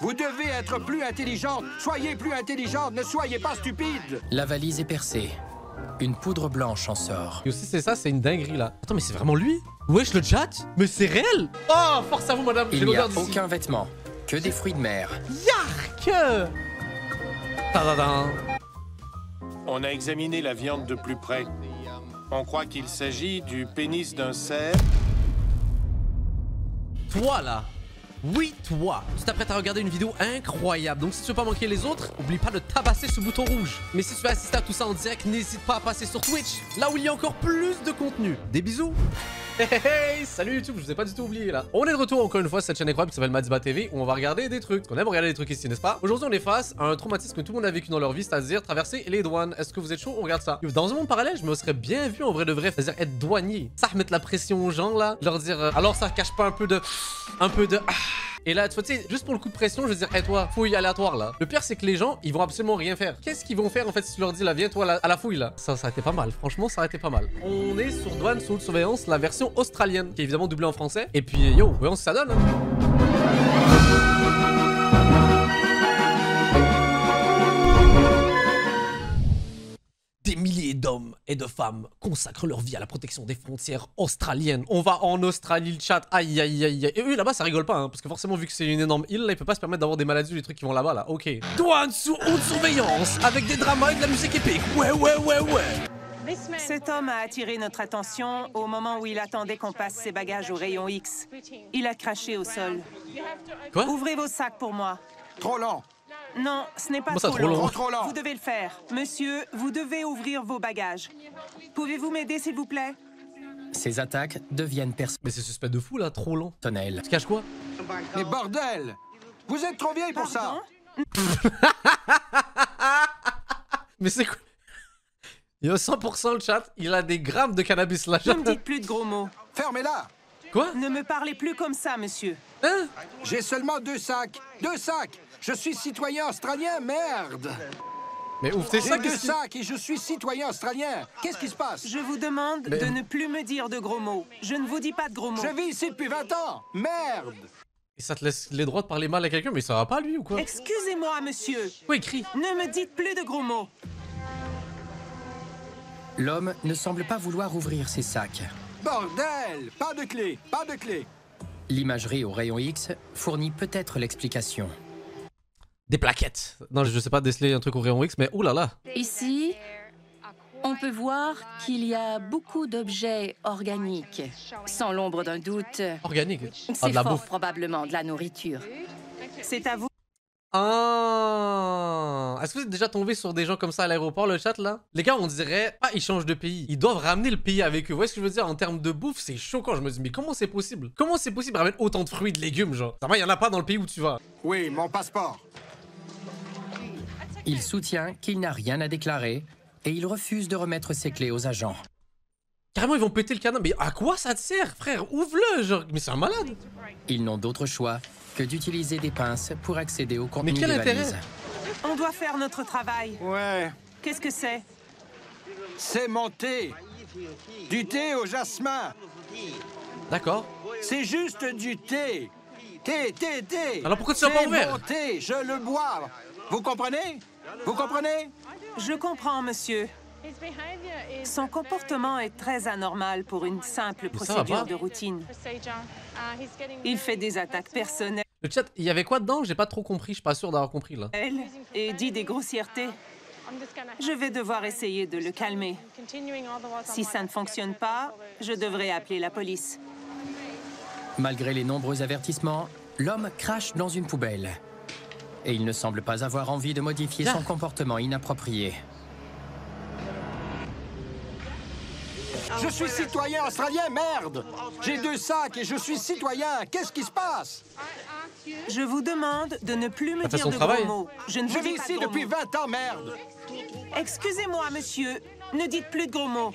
Vous devez être plus intelligente. Soyez plus intelligente, ne soyez pas stupide. La valise est percée. Une poudre blanche en sort. Et aussi, c'est ça, c'est une dinguerie là. Attends, mais c'est vraiment lui? Wesh, le chat? Mais c'est réel? Oh, force à vous, madame. Il n'y a aucun vêtement, que des fruits de mer. Yark! Tadadam. On a examiné la viande de plus près. On croit qu'il s'agit du pénis d'un cerf. Toi là, oui toi, tu t'apprêtes à regarder une vidéo incroyable. Donc si tu veux pas manquer les autres, oublie pas de tabasser ce bouton rouge. Mais si tu veux assister à tout ça en direct, n'hésite pas à passer sur Twitch, là où il y a encore plus de contenu. Des bisous. Hey, hey, hey, salut YouTube, je vous ai pas du tout oublié là. On est de retour encore une fois sur cette chaîne incroyable qui s'appelle Madiba TV où on va regarder des trucs. Parce qu'on aime regarder des trucs ici, n'est-ce pas? Aujourd'hui, on est face à un traumatisme que tout le monde a vécu dans leur vie, c'est-à-dire traverser les douanes. Est-ce que vous êtes chaud? On regarde ça. Dans un monde parallèle, je me serais bien vu en vrai de vrai, c'est-à-dire être douanier. Ça, mettre la pression aux gens là, leur dire alors ça cache pas un peu de. Et là, tu sais, juste pour le coup de pression, je veux dire, hey, toi, fouille aléatoire là. Le pire, c'est que les gens, ils vont absolument rien faire. Qu'est-ce qu'ils vont faire en fait si tu leur dis là, viens toi là, à la fouille là? Ça a été pas mal. Franchement, ça a été pas mal. On est sur douane sous haute surveillance, la version australienne, qui est évidemment doublée en français. Et puis, yo, voyons ce que ça donne. Des milliers d'hommes et de femmes consacrent leur vie à la protection des frontières australiennes. On va en Australie, le chat. Aïe, aïe, aïe, aïe. Et eux, là-bas, ça rigole pas, hein, parce que forcément, vu que c'est une énorme île, là, ils peuvent pas se permettre d'avoir des maladies ou des trucs qui vont là-bas, là. Ok. Douane sous haute surveillance, avec des dramas et de la musique épique. Ouais, ouais, ouais, ouais. Cet homme a attiré notre attention au moment où il attendait qu'on passe ses bagages au rayon X. Il a craché au sol. Quoi? Ouvrez vos sacs pour moi. Trop lent. Non, ce n'est pas Comment ça, trop trop long. long? Trop lent. Vous devez le faire. Monsieur, vous devez ouvrir vos bagages. Pouvez-vous m'aider, s'il vous plaît? Ces attaques deviennent Mais c'est suspect de fou, là, trop long. personnelles. Tu caches quoi? Mais bordel! Vous êtes trop vieille pour ça. Mais c'est quoi? Il y a 100% le chat, il a des grammes de cannabis là. Ne me dites plus de gros mots. Fermez-la. Quoi? Ne me parlez plus comme ça, monsieur. Hein? J'ai seulement 2 sacs. 2 sacs. Je suis citoyen australien, merde. Mais ouvre tes J'ai sacs, 2 qu'est-ce qui... sacs et je suis citoyen australien. Qu'est-ce qui se passe? Je vous demande Mais- de ne plus me dire de gros mots. Je ne vous dis pas de gros mots. Je vis ici depuis 20 ans. Merde. Et ça te laisse les droits de parler mal à quelqu'un, mais ça va pas lui ou quoi? Excusez-moi, monsieur. Quoi écrit? Ne me dites plus de gros mots. L'homme ne semble pas vouloir ouvrir ses sacs. Bordel. Pas de clé. Pas de clé. L'imagerie au rayon X fournit peut-être l'explication. Des plaquettes. Non, je sais pas déceler un truc au rayon X, mais oh là là. Ici, on peut voir qu'il y a beaucoup d'objets organiques. Sans l'ombre d'un doute, Organique. Ah, c'est de la fort bouffe. probablement de la nourriture. C'est à vous. Ah. Est-ce que vous êtes déjà tombé sur des gens comme ça à l'aéroport, le chat là? Les gars, on dirait, ah, ils changent de pays. Ils doivent ramener le pays avec eux. Vous voyez ce que je veux dire? En termes de bouffe, c'est choquant. Je me dis, mais comment c'est possible? Comment c'est possible de ramener autant de fruits et de légumes, genre? Ça va, il y en a pas dans le pays où tu vas. Oui, mon passeport. Il soutient qu'il n'a rien à déclarer et il refuse de remettre ses clés aux agents. Carrément, ils vont péter le cadenas. Mais à quoi ça te sert, frère? Ouvre-le, genre. Mais c'est un malade. Ils n'ont d'autre choix que d'utiliser des pinces pour accéder au contenu quel des intérêt? valises. On doit faire notre travail. Ouais. Qu'est-ce que c'est? C'est mon thé. Du thé au jasmin. D'accord. C'est juste du thé. Thé. Alors pourquoi tu l'as pas ouvert? C'est mon thé, je le bois. Vous comprenez? Vous comprenez? Je comprends, monsieur. Son comportement est très anormal pour une simple Mais ça va procédure pas. de routine. Il fait des attaques personnelles Le chat, il y avait quoi dedans? J'ai pas trop compris. Je suis pas sûr d'avoir compris là. et dit des grossièretés. Je vais devoir essayer de le calmer. Si ça ne fonctionne pas, je devrais appeler la police. Malgré les nombreux avertissements, l'homme crache dans une poubelle. Et il ne semble pas avoir envie de modifier son comportement inapproprié. Je suis citoyen australien, merde. J'ai 2 sacs et je suis citoyen. Qu'est-ce qui se passe? Je vous demande de ne plus me fait dire son de travail. gros mots. Je ne Je vous vis dis pas ici de gros depuis mots. 20 ans, merde. Excusez-moi, monsieur. Ne dites plus de gros mots.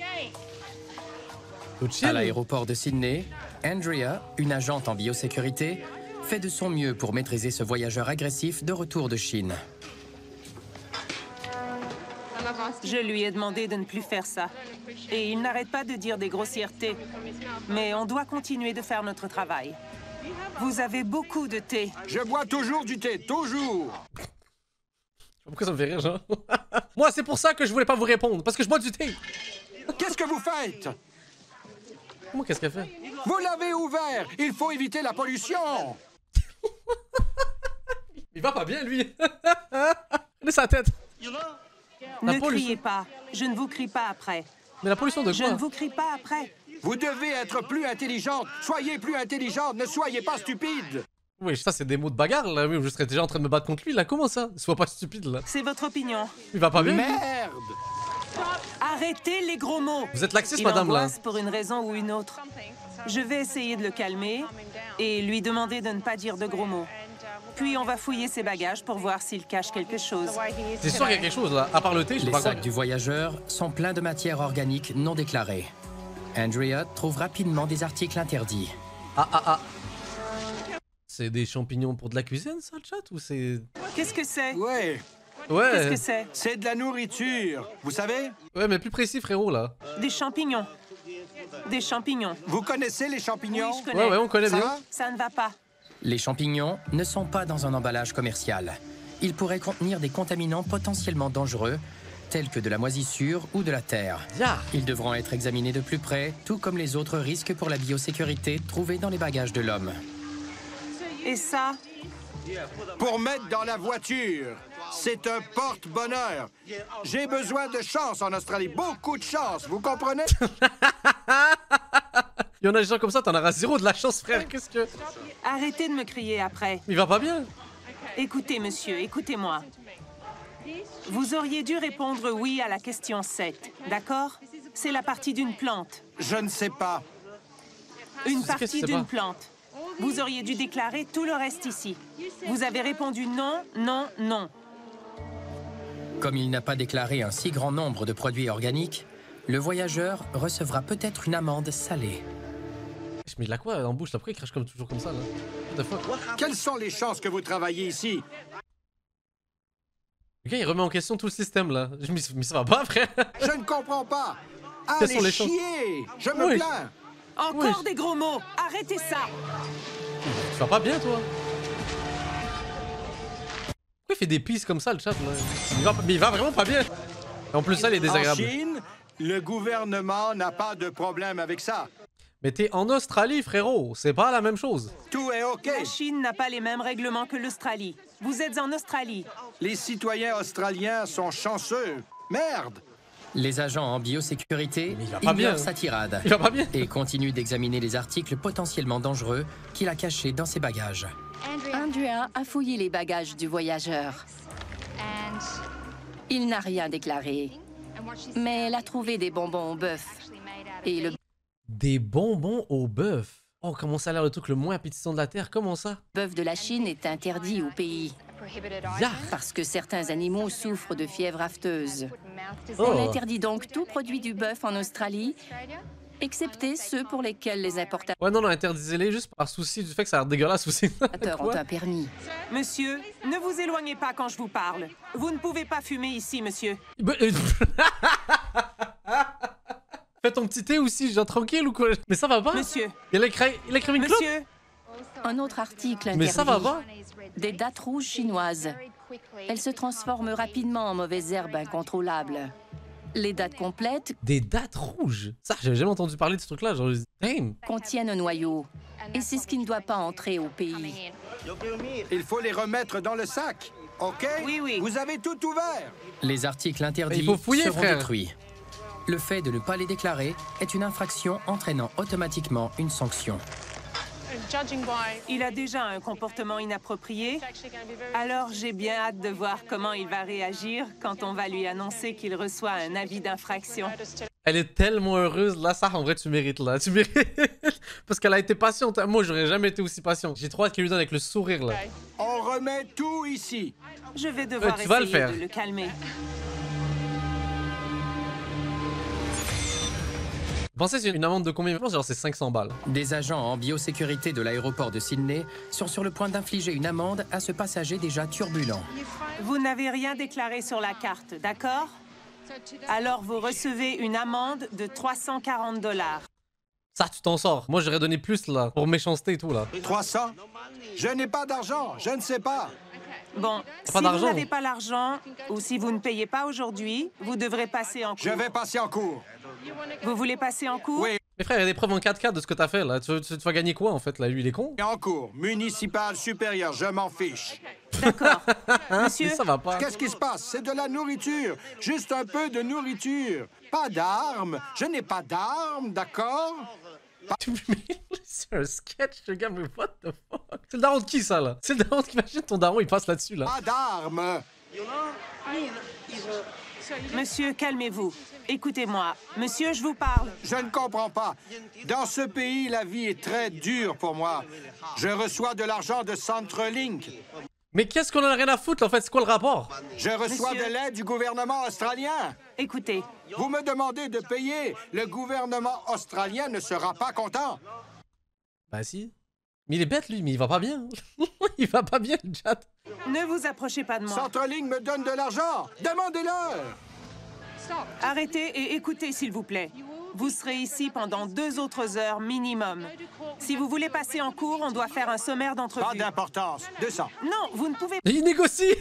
Faut chill. À l'aéroport de Sydney, Andrea, une agente en biosécurité, fait de son mieux pour maîtriser ce voyageur agressif de retour de Chine. Je lui ai demandé de ne plus faire ça. Et il n'arrête pas de dire des grossièretés. Mais on doit continuer de faire notre travail. Vous avez beaucoup de thé. Je bois toujours du thé, toujours. Pourquoi ça me fait rire, genre? Moi, c'est pour ça que je voulais pas vous répondre, parce que je bois du thé. Qu'est-ce que vous faites? Comment qu'est-ce qu'elle fait? Vous l'avez ouvert. Il faut éviter la pollution. Il va pas bien, lui. Regardez sa tête. Ne criez pas. Je ne vous crie pas après. Mais la pollution de Je quoi? ne vous crie pas après. Vous devez être plus intelligente. Soyez plus intelligente. Ne soyez pas stupide. Oui, ça, c'est des mots de bagarre, là. Oui, je serais déjà en train de me battre contre lui, là. Comment ça? Sois pas stupide, là. C'est votre opinion. Il va pas bien, lui? Merde. Arrêtez les gros mots. Vous êtes laxiste, Il madame, là. angoisse pour une raison ou une autre. Je vais essayer de le calmer et lui demander de ne pas dire de gros mots. Puis on va fouiller ses bagages pour voir s'il cache quelque chose. C'est sûr qu'il y a quelque chose, là. À part le thé, je sais Les pas quoi. sacs du voyageur sont pleins de matières organiques non déclarées. Andrea trouve rapidement des articles interdits. Ah. C'est des champignons pour de la cuisine, ça, le chat? Ou c'est... Qu'est-ce que c'est? Ouais, Qu'est-ce que Ouais. c'est? c'est de la nourriture. Vous savez? Ouais, mais plus précis, frérot, là. Des champignons. Des champignons. Vous connaissez les champignons? Oui, je connais. Ouais, on connaît bien. Ça? Ça ne va pas. Les champignons ne sont pas dans un emballage commercial. Ils pourraient contenir des contaminants potentiellement dangereux, tels que de la moisissure ou de la terre. Ya. Ils devront être examinés de plus près, tout comme les autres risques pour la biosécurité trouvés dans les bagages de l'homme. Et ça? Pour mettre dans la voiture. C'est un porte-bonheur. J'ai besoin de chance en Australie. Beaucoup de chance, vous comprenez? Il y en a des gens comme ça, t'en auras zéro de la chance, frère. Qu'est-ce que... Arrêtez de me crier après. Il va pas bien. Écoutez, monsieur, écoutez-moi. Vous auriez dû répondre oui à la question 7, d'accord? C'est la partie d'une plante. Je ne sais pas. Une Qu'est-ce que partie c'est d'une pas? plante. Vous auriez dû déclarer tout le reste ici. Vous avez répondu non, non, non. Comme il n'a pas déclaré un si grand nombre de produits organiques, le voyageur recevra peut-être une amende salée. Mais il a quoi en bouche là? Pourquoi il crache toujours comme ça, là? What the fuck? Quelles sont les chances que vous travaillez ici? Le gars, il remet en question tout le système, là. Mais ça va pas, frère. Je ne comprends pas. Quelles sont Allez les chances? chier! Je me Oui. plains. Encore Oui. des gros mots. Arrêtez ça. Tu vas pas bien, toi? Pourquoi il fait des pisses comme ça, le chat, là? Mais il va vraiment pas bien. En plus, ça, il est En désagréable. Chine, le gouvernement n'a pas de problème avec ça. Mais t'es en Australie, frérot. C'est pas la même chose. Tout est OK. La Chine n'a pas les mêmes règlements que l'Australie. Vous êtes en Australie. Les citoyens australiens sont chanceux. Merde! Les agents en biosécurité Mais il va pas bien. ignorent sa tirade Il va pas bien. et continuent d'examiner les articles potentiellement dangereux qu'il a cachés dans ses bagages. Andrea a fouillé les bagages du voyageur. Il n'a rien déclaré, mais elle a trouvé des bonbons au bœuf. Et le Des bonbons au bœuf. Oh, comment ça a l'air le truc le moins appétissant de la Terre? Comment ça? bœuf de la Chine est interdit au pays Ya. parce que certains animaux souffrent de fièvre afteuse. Oh. On interdit donc tout produit du bœuf en Australie, excepté ceux pour lesquels les importateurs Ouais, non, interdisez-les juste par souci du fait que ça a l'air dégueulasse aussi. ont Quoi? un permis. Monsieur, ne vous éloignez pas quand je vous parle. Vous ne pouvez pas fumer ici, monsieur. Fais ton petit thé aussi, genre tranquille ou quoi? Mais ça va pas? Monsieur, Il a écrit une clope? monsieur, Un autre article Mais interdit. ça va pas? Des dattes rouges chinoises. Elles se transforment rapidement en mauvaises herbes incontrôlables. Les dattes complètes Des dattes rouges? Ça, j'avais jamais entendu parler de ce truc-là. Genre, damn! contiennent un noyau. Et c'est ce qui ne doit pas entrer au pays. Il faut les remettre dans le sac. OK? Oui, oui. Vous avez tout ouvert. Les articles interdits Il faut fouiller, seront frère. détruits. Le fait de ne pas les déclarer est une infraction entraînant automatiquement une sanction. il a déjà un comportement inapproprié. Alors j'ai bien hâte de voir comment il va réagir quand on va lui annoncer qu'il reçoit un avis d'infraction. Elle est tellement heureuse. Là, ça, en vrai, tu mérites, là. Tu mérites. Parce qu'elle a été patiente. Moi, j'aurais jamais été aussi patient. J'ai trop hâte qu'elle lui donne avec le sourire, là. On remet tout ici. Je vais devoir tu vas le essayer faire. de le calmer. Pensez, c'est une amende de combien? Je pense genre c'est 500 balles. Des agents en biosécurité de l'aéroport de Sydney sont sur le point d'infliger une amende à ce passager déjà turbulent. Vous n'avez rien déclaré sur la carte, d'accord? Alors vous recevez une amende de 340 $. Ça, tu t'en sors. Moi, j'aurais donné plus, là, pour méchanceté et tout, là. 300? Je n'ai pas d'argent, je ne sais pas. Bon, si vous n'avez pas l'argent ou si vous ne payez pas aujourd'hui, vous devrez passer en cours. Je vais passer en cours. Vous voulez passer en cours? Oui. Mais frère, il y a des preuves en 4K de ce que t'as fait, là. Tu vas gagner quoi, en fait, là? Lui, il est con? En cours, municipal supérieur, je m'en fiche. D'accord. Monsieur, ça va pas. Qu'est-ce qui se passe? C'est de la nourriture. Juste un peu de nourriture. Pas d'armes. Je n'ai pas d'armes, d'accord? C'est un sketch, le gars, mais what the fuck? C'est le daron de qui, ça, là? C'est le daron qui imagine ton daron, il passe là-dessus, là. Pas d'armes. monsieur, calmez-vous. Écoutez-moi. Monsieur, je vous parle. Je ne comprends pas. Dans ce pays, la vie est très dure pour moi. Je reçois de l'argent de Centrelink. Mais qu'est-ce qu'on en a rien à foutre, là, en fait? C'est quoi le rapport? Je reçois Monsieur. de l'aide du gouvernement australien. Écoutez, Vous me demandez de payer. Le gouvernement australien ne sera pas content. Bah si. Mais il est bête, lui, mais il va pas bien. Il va pas bien, le chat. ne vous approchez pas de moi. Centrelink me donne de l'argent. Demandez-leur. Arrêtez et écoutez, s'il vous plaît. Vous serez ici pendant 2 autres heures minimum. Si vous voulez passer en cours, on doit faire un sommaire Pas d'entrevue. d'importance. 200. Non, vous ne pouvez Il négocie.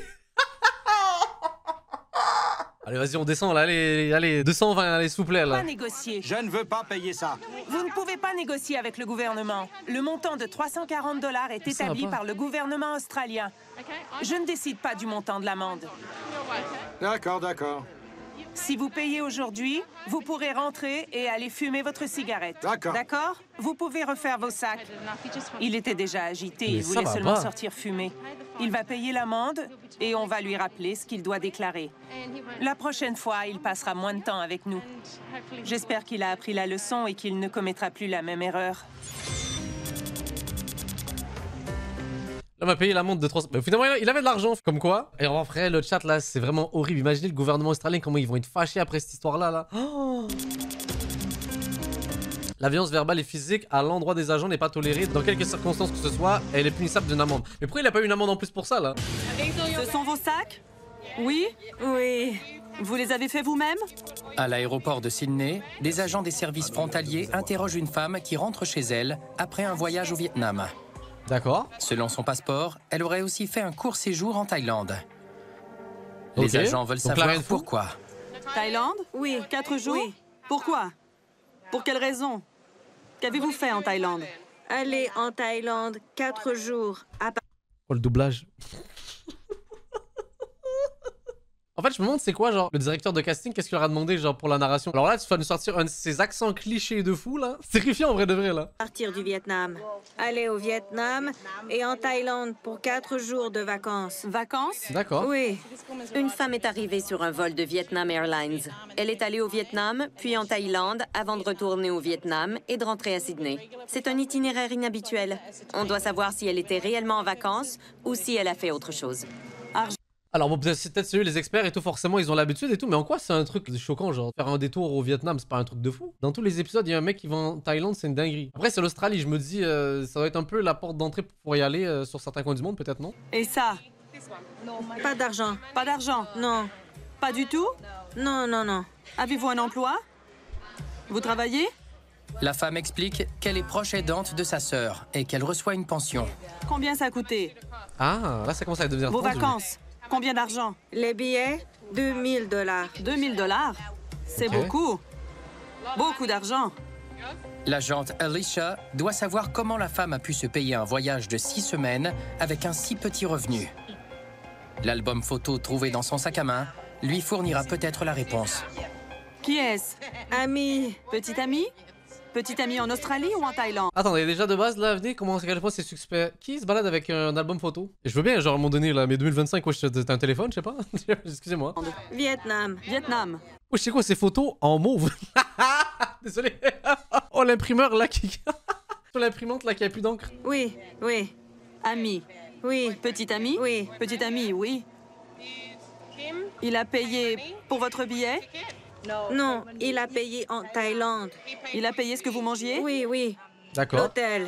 Allez, vas-y, on descend, là. Allez, 220, allez, s'il vous plaît, pas là. négocier. Je ne veux pas payer ça. Vous ne pouvez pas négocier avec le gouvernement. Le montant de 340 $ est Ça va établi pas. par le gouvernement australien. Je ne décide pas du montant de l'amende. D'accord, d'accord. Si vous payez aujourd'hui, vous pourrez rentrer et aller fumer votre cigarette. D'accord. D'accord? Vous pouvez refaire vos sacs. Il était déjà agité, Mais il ça voulait va seulement pas. sortir fumer. Il va payer l'amende et on va lui rappeler ce qu'il doit déclarer. La prochaine fois, il passera moins de temps avec nous. J'espère qu'il a appris la leçon et qu'il ne commettra plus la même erreur. Là, on m'a payé l'amende de 300. Mais finalement, il avait de l'argent, comme quoi. Et en vrai, le chat, là, c'est vraiment horrible. Imaginez le gouvernement australien, comment ils vont être fâchés après cette histoire-là, là. Oh. La violence verbale et physique à l'endroit des agents n'est pas tolérée dans quelques circonstances que ce soit, et elle est punissable d'une amende. Mais pourquoi il a pas eu une amende en plus pour ça, là? Ce sont vos sacs? Oui? Oui. Vous les avez faits vous-même? À l'aéroport de Sydney, des agents des services frontaliers interrogent une femme qui rentre chez elle après un voyage au Vietnam. D'accord. Selon son passeport, elle aurait aussi fait un court séjour en Thaïlande. Les Ok. agents veulent Donc là, savoir rien de fou. pourquoi. Thaïlande? Oui. 4 jours? Oui. Pourquoi? Pour quelle raison? Qu'avez-vous fait en Thaïlande? Aller en Thaïlande 4 jours à Oh, le doublage. En fait, je me demande c'est quoi, genre, le directeur de casting, qu'est-ce qu'il leur a demandé, genre, pour la narration. Alors là, tu vas nous sortir un de ces accents clichés de fou, là. C'est terrifiant, en vrai de vrai, là. partir du Vietnam. Aller au Vietnam et en Thaïlande pour 4 jours de vacances. Vacances? D'accord. Oui. Une femme est arrivée sur un vol de Vietnam Airlines. Elle est allée au Vietnam, puis en Thaïlande, avant de retourner au Vietnam et de rentrer à Sydney. C'est un itinéraire inhabituel. On doit savoir si elle était réellement en vacances ou si elle a fait autre chose. Alors bon, c'est peut-être celui les experts et tout, forcément, ils ont l'habitude et tout, mais en quoi c'est un truc choquant, genre, faire un détour au Vietnam, c'est pas un truc de fou? Dans tous les épisodes, il y a un mec qui va en Thaïlande, c'est une dinguerie. Après, c'est l'Australie, je me dis, ça doit être un peu la porte d'entrée pour y aller sur certains coins du monde, peut-être, non? Et ça? Pas d'argent. Pas d'argent? Non. Pas du tout? Non, non, non. Avez-vous un emploi? Vous travaillez? La femme explique qu'elle est proche aidante de sa sœur et qu'elle reçoit une pension. Combien ça a coûté? Ah, là, ça commence à devenir Vos tendu. vacances? Combien d'argent? Les billets, 2000 $. 2000 $? C'est Ok. beaucoup. Beaucoup d'argent. L'agente Alicia doit savoir comment la femme a pu se payer un voyage de 6 semaines avec un si petit revenu. L'album photo trouvé dans son sac à main lui fournira peut-être la réponse. Qui est-ce? Ami. Petit ami? Petit ami en Australie ou en Thaïlande? Attendez, déjà de base, là, venez, comment à quel point c'est suspect. Qui se balade avec un album photo? Et je veux bien, genre, à un moment donné, là, mais 2025, wesh, t'as un téléphone, je sais pas? Excusez-moi. Vietnam. Vietnam. Wesh, c'est quoi ces photos en mauve? Désolé. Oh, l'imprimeur, là, qui... Sur l'imprimante, là, qui a plus d'encre. Oui, oui, Ami. oui, Petit ami? oui. Petit ami, oui. Il a payé pour votre billet? Non, il a payé en Thaïlande. Il a payé ce que vous mangiez? Oui, oui. D'accord. L'hôtel.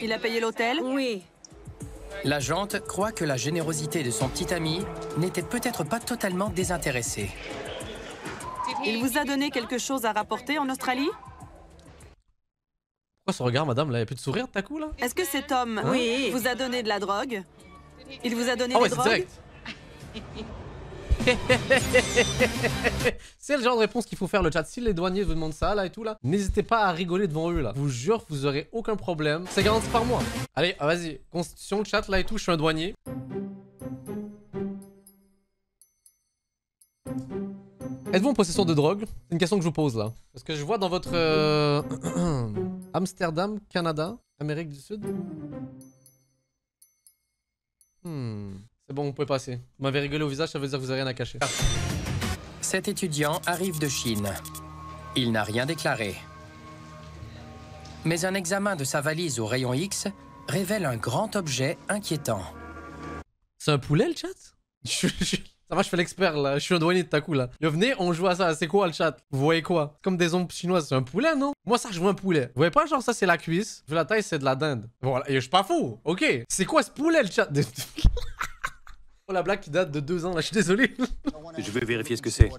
Il a payé l'hôtel? Oui. L'agente croit que la générosité de son petit ami n'était peut-être pas totalement désintéressée. Il vous a donné quelque chose à rapporter en Australie? Quoi ce regard, madame, là? Y'a plus de sourire de ta coup, là? Est-ce que cet homme vous a donné de la drogue? Il vous a donné Ah ouais, des c'est drogues? direct. C'est le genre de réponse qu'il faut faire, le chat. Si les douaniers vous demandent ça, là, et tout, là, n'hésitez pas à rigoler devant eux, là. Je vous jure, vous aurez aucun problème. C'est garanti par moi. Allez, vas-y. Constitution, le chat, là, et tout, je suis un douanier. Êtes-vous en possession de drogue? C'est une question que je vous pose, là. Parce que je vois dans votre... Amsterdam, Canada, Amérique du Sud. C'est bon, vous pouvez passer. Vous m'avez rigolé au visage, ça veut dire que vous avez rien à cacher. Cet étudiant arrive de Chine. Il n'a rien déclaré. Mais un examen de sa valise au rayon X révèle un grand objet inquiétant. C'est un poulet, le chat? Ça va, je fais l'expert, là. Je suis un douanier de ta coup, là. Yo, venez, on joue à ça. C'est quoi, le chat? Vous voyez quoi? Comme des ombres chinoises. C'est un poulet, non? Moi, ça, je vois un poulet. Vous voyez pas, genre, ça, c'est la cuisse. Vu la taille, c'est de la dinde. Voilà, et je suis pas fou. Ok. C'est quoi ce poulet, le chat? Oh, la blague qui date de 2 ans, là. Je suis désolé. Je vais vérifier ce que c'est.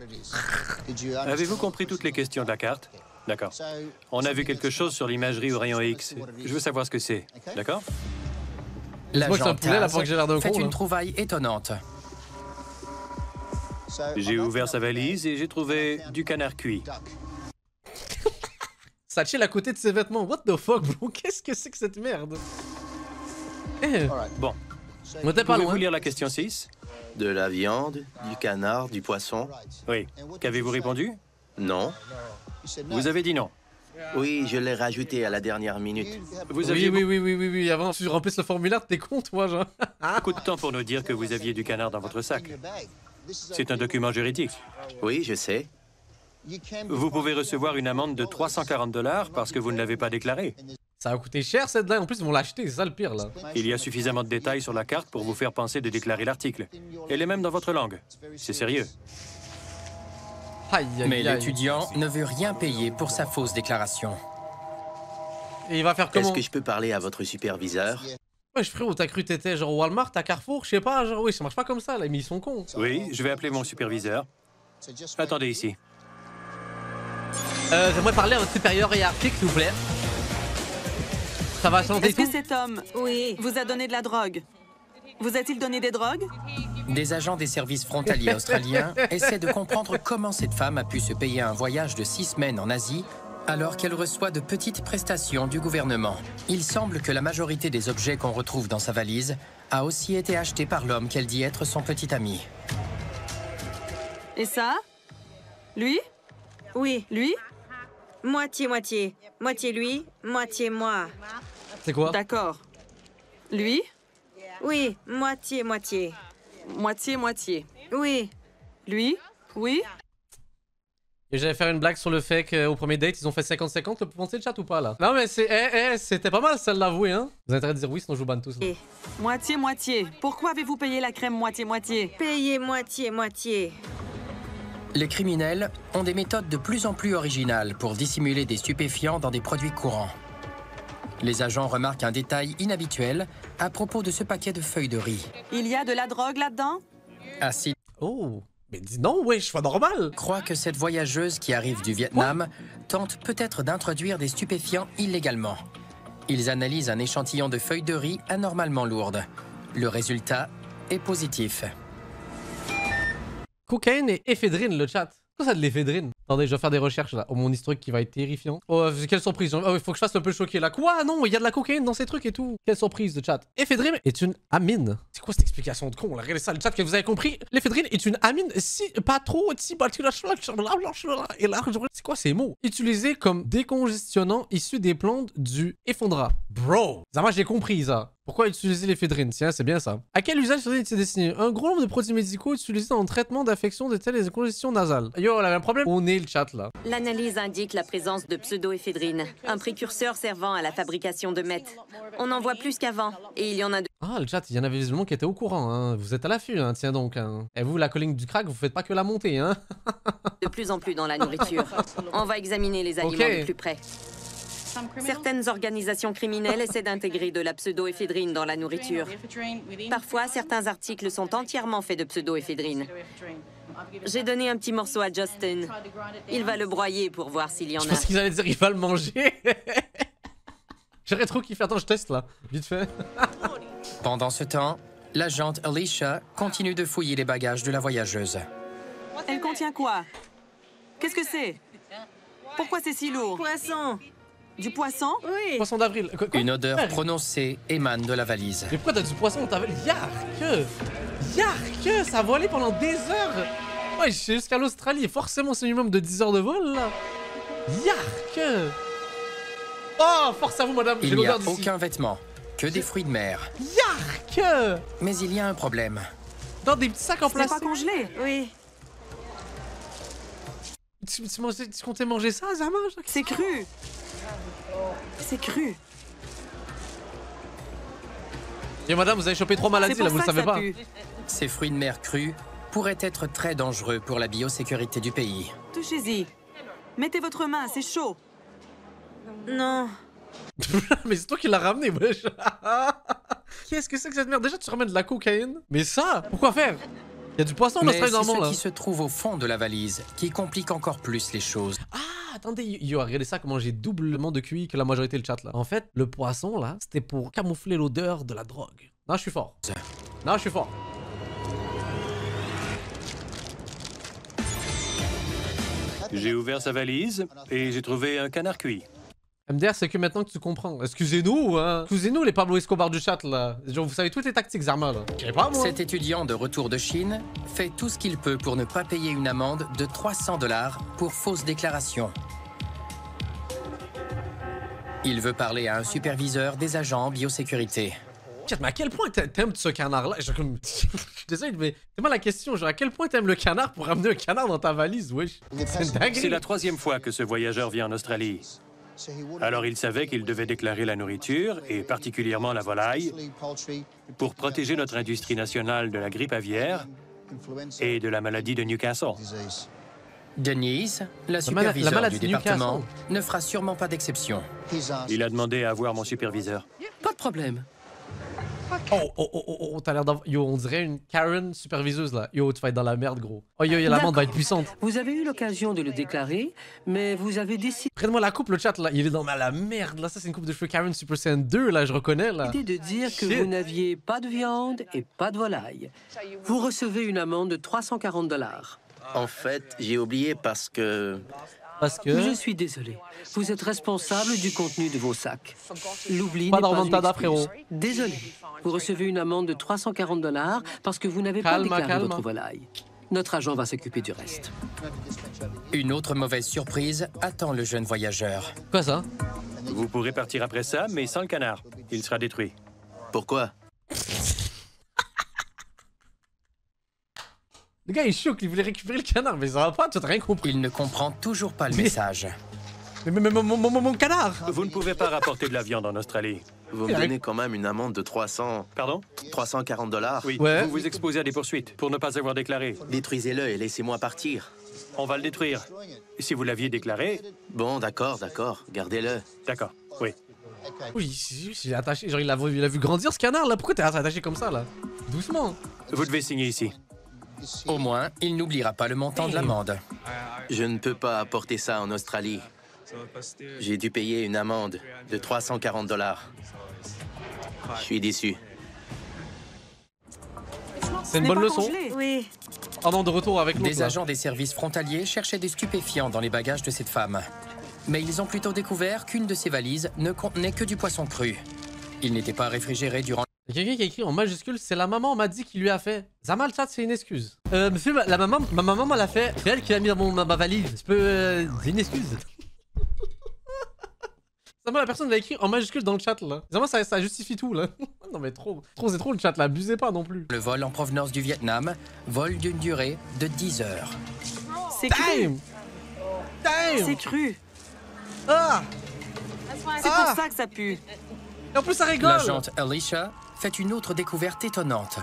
Avez-vous compris toutes les questions de la carte? D'accord. On a vu quelque chose sur l'imagerie au rayon X. Je veux savoir ce que c'est. D'accord? Moi que c'est un poulet, là, pour que j'ai l'air d'un con, fait une là. trouvaille étonnante. J'ai ouvert sa valise et j'ai trouvé du canard cuit. Ça chill à côté de ses vêtements. What the fuck, bro? Qu'est-ce que c'est que cette merde? Eh. Bon. Moi, t'es pas Pouvez-vous loin. lire la question 6? De la viande, du canard, du poisson? Oui. Qu'avez-vous répondu? Non. Vous avez dit non. Oui, je l'ai rajouté à la dernière minute. Vous aviez Oui. Avant, tu remplisses le formulaire, t'es con, toi, genre. beaucoup de temps pour nous dire que vous aviez du canard dans votre sac. C'est un document juridique. Oui, je sais. Vous pouvez recevoir une amende de 340 $ parce que vous ne l'avez pas déclaré. Ça a coûté cher, cette dinde. En plus, ils vont l'acheter, c'est ça le pire, là. Il y a suffisamment de détails sur la carte pour vous faire penser de déclarer l'article. Elle est même dans votre langue. C'est sérieux. Aïe, aïe, Mais aïe. l'étudiant ne veut rien payer pour sa fausse déclaration. Et il va faire comment? Est-ce que je peux parler à votre superviseur? Ouais, frérot, t'as cru t'étais genre au Walmart, à Carrefour, je sais pas, genre oui, ça marche pas comme ça, là, mais ils sont cons. Oui, je vais appeler mon superviseur. Attendez ici. J'aimerais parler à votre supérieur hiérarchique, s'il vous plaît. Ça va changer Est-ce que tout? cet homme vous a donné de la drogue? Vous a-t-il donné des drogues? Des agents des services frontaliers australiens essaient de comprendre comment cette femme a pu se payer un voyage de 6 semaines en Asie alors qu'elle reçoit de petites prestations du gouvernement. Il semble que la majorité des objets qu'on retrouve dans sa valise a aussi été acheté par l'homme qu'elle dit être son petit ami. Et ça? Lui? Oui, Lui? moitié-moitié. Moitié lui, moitié moi. C'est quoi? D'accord. Lui? Oui, moitié-moitié. Moitié-moitié. Oui. Lui? Oui? Et j'allais faire une blague sur le fait qu'au premier date, ils ont fait 50-50, le pensez le chat ou pas, là? Non, mais c'est... c'était pas mal, celle l'avouer, hein? Vous avez intérêt de dire oui, sinon je vous banne tous, là. Moitié-moitié. Pourquoi avez-vous payé la crème moitié-moitié? Payé moitié-moitié. Les criminels ont des méthodes de plus en plus originales pour dissimuler des stupéfiants dans des produits courants. Les agents remarquent un détail inhabituel à propos de ce paquet de feuilles de riz. Il y a de la drogue là-dedans? Acide Oh, mais dis non, wesh, pas normal! croit que cette voyageuse qui arrive du Vietnam tente peut-être d'introduire des stupéfiants illégalement. Ils analysent un échantillon de feuilles de riz anormalement lourdes. Le résultat est positif. Cocaïne et éphédrine, le chat. Quoi ça de l'éphédrine? Attendez, je vais faire des recherches là. Oh, mon historique qui va être terrifiant. Oh, quelle surprise. Oh, il faut que je fasse un peu choqué là. Quoi? Non, il y a de la cocaïne dans ces trucs et tout. Quelle surprise, le chat. Éphédrine est une amine. C'est quoi cette explication de con là? Regardez ça, le chat, que vous avez compris. L'éphédrine est une amine si pas trop, si et là, c'est quoi ces mots? Utilisé comme décongestionnant issu des plantes du effondra. Bro, ça moi j'ai compris ça. Pourquoi utiliser l'éphédrine? Tiens, c'est bien ça. À quel usage est-il destiné? Un gros nombre de produits médicaux utilisés dans le traitement d'affections de telles congestions nasales. Yo, on a un problème. On est le chat là. L'analyse indique la présence de pseudoéphédrine, un précurseur servant à la fabrication de meth. On en voit plus qu'avant, et il y en a de Ah, le chat, il y en avait visiblement qui étaient au courant, hein. Vous êtes à l'affût, hein, tiens donc. Hein. Et vous, la colline du crack, vous faites pas que la montée, hein. plus en plus dans la nourriture. On va examiner les aliments de plus près. Certaines organisations criminelles essaient d'intégrer de la pseudoéphédrine dans la nourriture. Parfois, certains articles sont entièrement faits de pseudoéphédrine. J'ai donné un petit morceau à Justin. Il va le broyer pour voir s'il y en Je a. pense qu'ils allaient dire il va le manger. J'aurais trop kiffé. Attends, je teste là, vite fait. Pendant ce temps, l'agente Alicia continue de fouiller les bagages de la voyageuse. Elle contient quoi? Qu'est-ce que c'est? Pourquoi c'est si lourd? Poisson. Du poisson? Oui. Poisson d'avril. Quoi? Une odeur Ouais. prononcée émane de la valise. Mais pourquoi t'as du poisson dans ta valise? Yark! Ça a volé pendant des heures! Ouais, je suis jusqu'à l'Australie. Forcément, c'est un minimum de 10 heures de vol, là. Yark! Oh, force à vous, madame. J'ai Il n'y a l'odeur d'ici. aucun vêtement, que des fruits de mer. Yark! Mais il y a un problème. Dans des petits sacs en C'est pas plastique. congelé? Oui. Tu comptais manger ça, Zama? C'est cru. C'est cru. Et madame, vous avez chopé 3 maladies, C'est là, pour vous le ça que savez ça pas. pue. Ces fruits de mer crus pourraient être très dangereux pour la biosécurité du pays. Touchez-y. Mettez votre main, c'est chaud. Non. Mais c'est toi qui l'as ramené, wesh. Qu'est-ce que c'est que cette merde? Déjà, tu ramènes de la cocaïne? Mais ça, pourquoi faire? Il y a du poisson en Mais Australie c'est dans le monde, ce là. qui se trouve au fond de la valise qui complique encore plus les choses. Ah, attendez, yo, regardez ça, comment j'ai doublement de QI que la majorité du chat, là. En fait, le poisson, là, c'était pour camoufler l'odeur de la drogue. Non, je suis fort. Non, je suis fort. J'ai ouvert sa valise et j'ai trouvé un canard cuit. MDR, c'est que maintenant que tu comprends. Excusez-nous, hein. Excusez-nous, les Pablo Escobar du chat, là. Genre, vous savez toutes les tactiques, Zarma, là. Je sais pas, moi. Cet étudiant de retour de Chine fait tout ce qu'il peut pour ne pas payer une amende de 300 $ pour fausse déclaration. Il veut parler à un superviseur des agents en biosécurité. Mais à quel point t'aimes ce canard-là? Je suis désolé, mais c'est moi la question. Genre, à quel point t'aimes le canard pour ramener un canard dans ta valise, wesh? C'est une dinguerie. C'est la 3e fois que ce voyageur vient en Australie. Alors il savait qu'il devait déclarer la nourriture, et particulièrement la volaille, pour protéger notre industrie nationale de la grippe aviaire et de la maladie de Newcastle. Denise, la superviseure maladie du de département, Newcastle. ne fera sûrement pas d'exception. Il a demandé à voir mon superviseur. Pas de problème. Oh, t'as l'air d'avoir... Yo, on dirait une Karen superviseuse, là. Yo, tu vas être dans la merde, gros. Oh, yo, l'amende va être puissante. Vous avez eu l'occasion de le déclarer, mais vous avez décidé Prête-moi la coupe, le chat, là. Il est dans la merde, là. Ça, c'est une coupe de cheveux Karen Super Saiyan 2, là. Je reconnais, là. de dire que Shit. vous n'aviez pas de viande et pas de volaille. Vous recevez une amende de 340 $. En fait, j'ai oublié parce que... Parce que... Je suis désolé. Vous êtes responsable du contenu de vos sacs. L'oubli Pas n'est pas une d'ormentada, excuse. frérot. Désolé. Vous recevez une amende de 340 $ parce que vous n'avez pas Calme, déclaré calme. votre volaille. Notre agent va s'occuper du reste. Une autre mauvaise surprise attend le jeune voyageur. Quoi, ça? Vous pourrez partir après ça, mais sans le canard. Il sera détruit. Pourquoi? Le gars, il est choqué. Il voulait récupérer le canard, mais ça va pas. Tu n'as rien compris. Il ne comprend toujours pas le message. Mais mon canard! Vous ne pouvez pas rapporter de la viande en Australie. Vous me donnez quand même une amende de 340 $. Oui, Ouais. vous vous exposez à des poursuites pour ne pas avoir déclaré. Détruisez-le et laissez-moi partir. On va le détruire. Si vous l'aviez déclaré, Bon, d'accord. Gardez-le. d'accord, oui. Oui, il est attaché. Genre, il a vu grandir, ce canard, là. Pourquoi t'es attaché comme ça, là? Doucement. Vous devez signer ici. Au moins, il n'oubliera pas le montant de l'amende. Je ne peux pas apporter ça en Australie. J'ai dû payer une amende de 340 $. Je suis déçu. C'est une bonne leçon. Oui. Ah non, de retour avec l'autre. Des là. agents des services frontaliers cherchaient des stupéfiants dans les bagages de cette femme. Mais ils ont plutôt découvert qu'une de ces valises ne contenait que du poisson cru. Il n'était pas réfrigéré durant... Il y a quelqu'un qui a écrit en majuscule, c'est la maman m'a dit qu'il lui a fait. Zama, le chat, c'est une excuse. Monsieur, ma maman m'a l'a fait. C'est elle qui l'a mis dans ma valise. Je peux... c'est une excuse. Zama, la personne l'a écrit en majuscule dans le chat, là. Zama, ça justifie tout, là. Non, mais trop, c'est trop le chat, là. Abusez pas non plus. Le vol en provenance du Vietnam, vol d'une durée de 10 heures. C'est cru. Damn! C'est cru. Ah! C'est pour ça que ça pue. Et en plus, ça rigole! L'agente Alicia fait une autre découverte étonnante.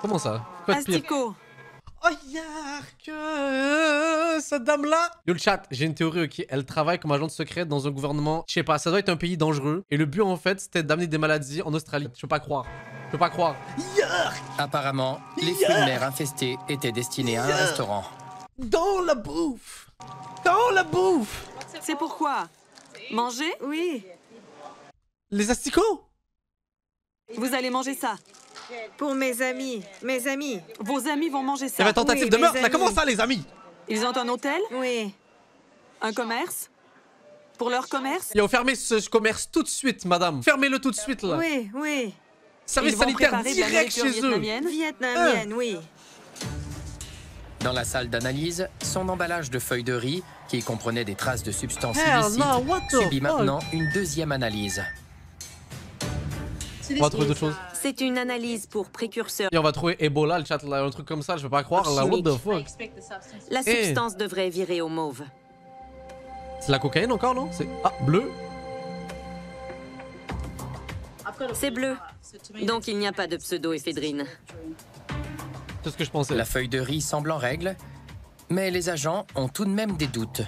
Comment ça? Quoi de pire? Asticot. Oh, yark! Cette dame-là! Yo, le chat, j'ai une théorie, ok? Elle travaille comme agente secrète dans un gouvernement. Je sais pas, ça doit être un pays dangereux. Et le but, en fait, c'était d'amener des maladies en Australie. Je peux pas croire. Je peux pas croire. Yark! Apparemment, les fruits de mer infestés étaient destinés à un restaurant. Dans la bouffe! Dans la bouffe! C'est pourquoi? Manger? Oui. Les asticots? Vous allez manger ça. Pour mes amis. Mes amis. Vos amis vont manger ça. Il y avait une tentative Oui, de mes meurtre, là. amis. Comment ça, les amis? Ils ont un hôtel? Oui. Un commerce? Pour leur commerce? Yo, fermez ce commerce tout de suite, madame. Fermez-le tout de suite, là. Oui, oui. Service Ils vont sanitaire préparer de la direct nourriture chez eux. vietnamienne? Vietnamienne, oui. Dans la salle d'analyse, son emballage de feuilles de riz, qui comprenait des traces de substances Hell illicites, no, what the subit fuck? maintenant une deuxième analyse. On va trouver d'autres choses. C'est une analyse pour précurseurs. Et on va trouver Ebola, le chat, là, un truc comme ça, je peux pas croire, là. What the fuck? La Eh. substance devrait virer au mauve. C'est la cocaïne encore, non? C'est. Ah, bleu? C'est bleu. Donc il n'y a pas de pseudoéphédrine. C'est ce que je pensais. La feuille de riz semble en règle, mais les agents ont tout de même des doutes.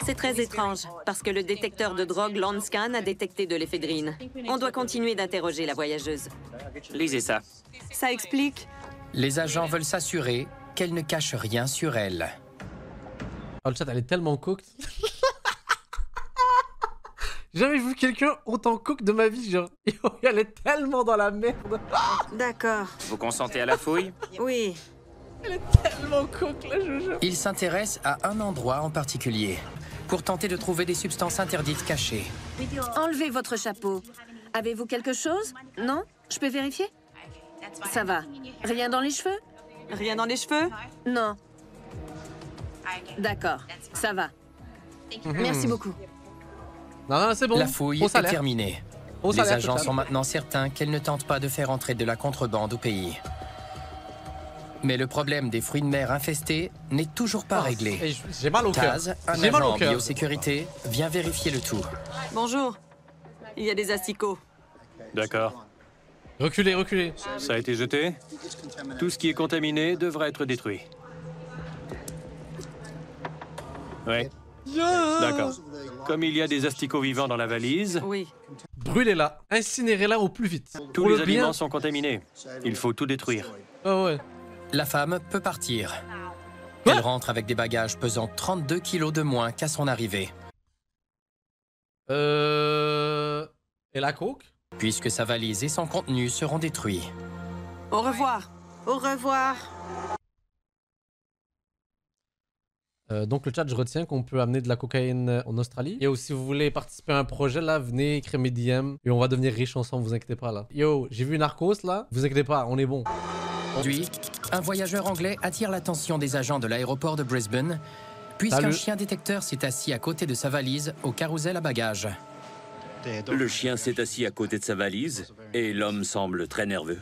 C'est très étrange, parce que le détecteur de drogue Landscan a détecté de l'éphédrine. On doit continuer d'interroger la voyageuse. Lisez ça. Ça explique. Les agents veulent s'assurer qu'elle ne cache rien sur elle. Oh, le chat, elle est tellement cooked. J'ai jamais vu quelqu'un autant cook de ma vie, genre. Elle est tellement dans la merde. D'accord. Vous consentez à la fouille? Oui. Elle est tellement cook, là, je jure. Il s'intéresse à un endroit en particulier pour tenter de trouver des substances interdites cachées. Enlevez votre chapeau. Avez-vous quelque chose? Non? Je peux vérifier? Ça va. Rien dans les cheveux? Rien dans les cheveux? Non. D'accord, ça va. Merci beaucoup. Non, non, c'est bon. La fouille Au est salaire. terminée. Au Les salaire, agents total. sont maintenant certains qu'elle ne tente pas de faire entrer de la contrebande au pays. Mais le problème des fruits de mer infestés n'est toujours pas réglé. Et j'ai mal au cœur. Taz, un J'ai mal agent au en cœur. biosécurité, vient vérifier le tout. Bonjour. Il y a des asticots. D'accord. Reculez, reculez. Ça a été jeté. Tout ce qui est contaminé devra être détruit. Ouais. D'accord. Comme il y a des asticots vivants dans la valise, Oui. Brûlez-la. Incinérez-la au plus vite. tous Pour les le bien. aliments sont contaminés. Il faut tout détruire. Ah ouais. La femme peut partir. Elle rentre avec des bagages pesant 32 kilos de moins qu'à son arrivée. Et la coke? Puisque sa valise et son contenu seront détruits. Au revoir. Au revoir. Donc le chat, je retiens qu'on peut amener de la cocaïne en Australie. Yo, si vous voulez participer à un projet, là, venez écrire mes DM et on va devenir riches ensemble, vous inquiétez pas, là. Yo, j'ai vu Narcos, là. Vous inquiétez pas, on est bon. Aujourd'hui, un voyageur anglais attire l'attention des agents de l'aéroport de Brisbane, puisqu'un Salut. chien détecteur s'est assis à côté de sa valise au carrousel à bagages. Le chien s'est assis à côté de sa valise et l'homme semble très nerveux.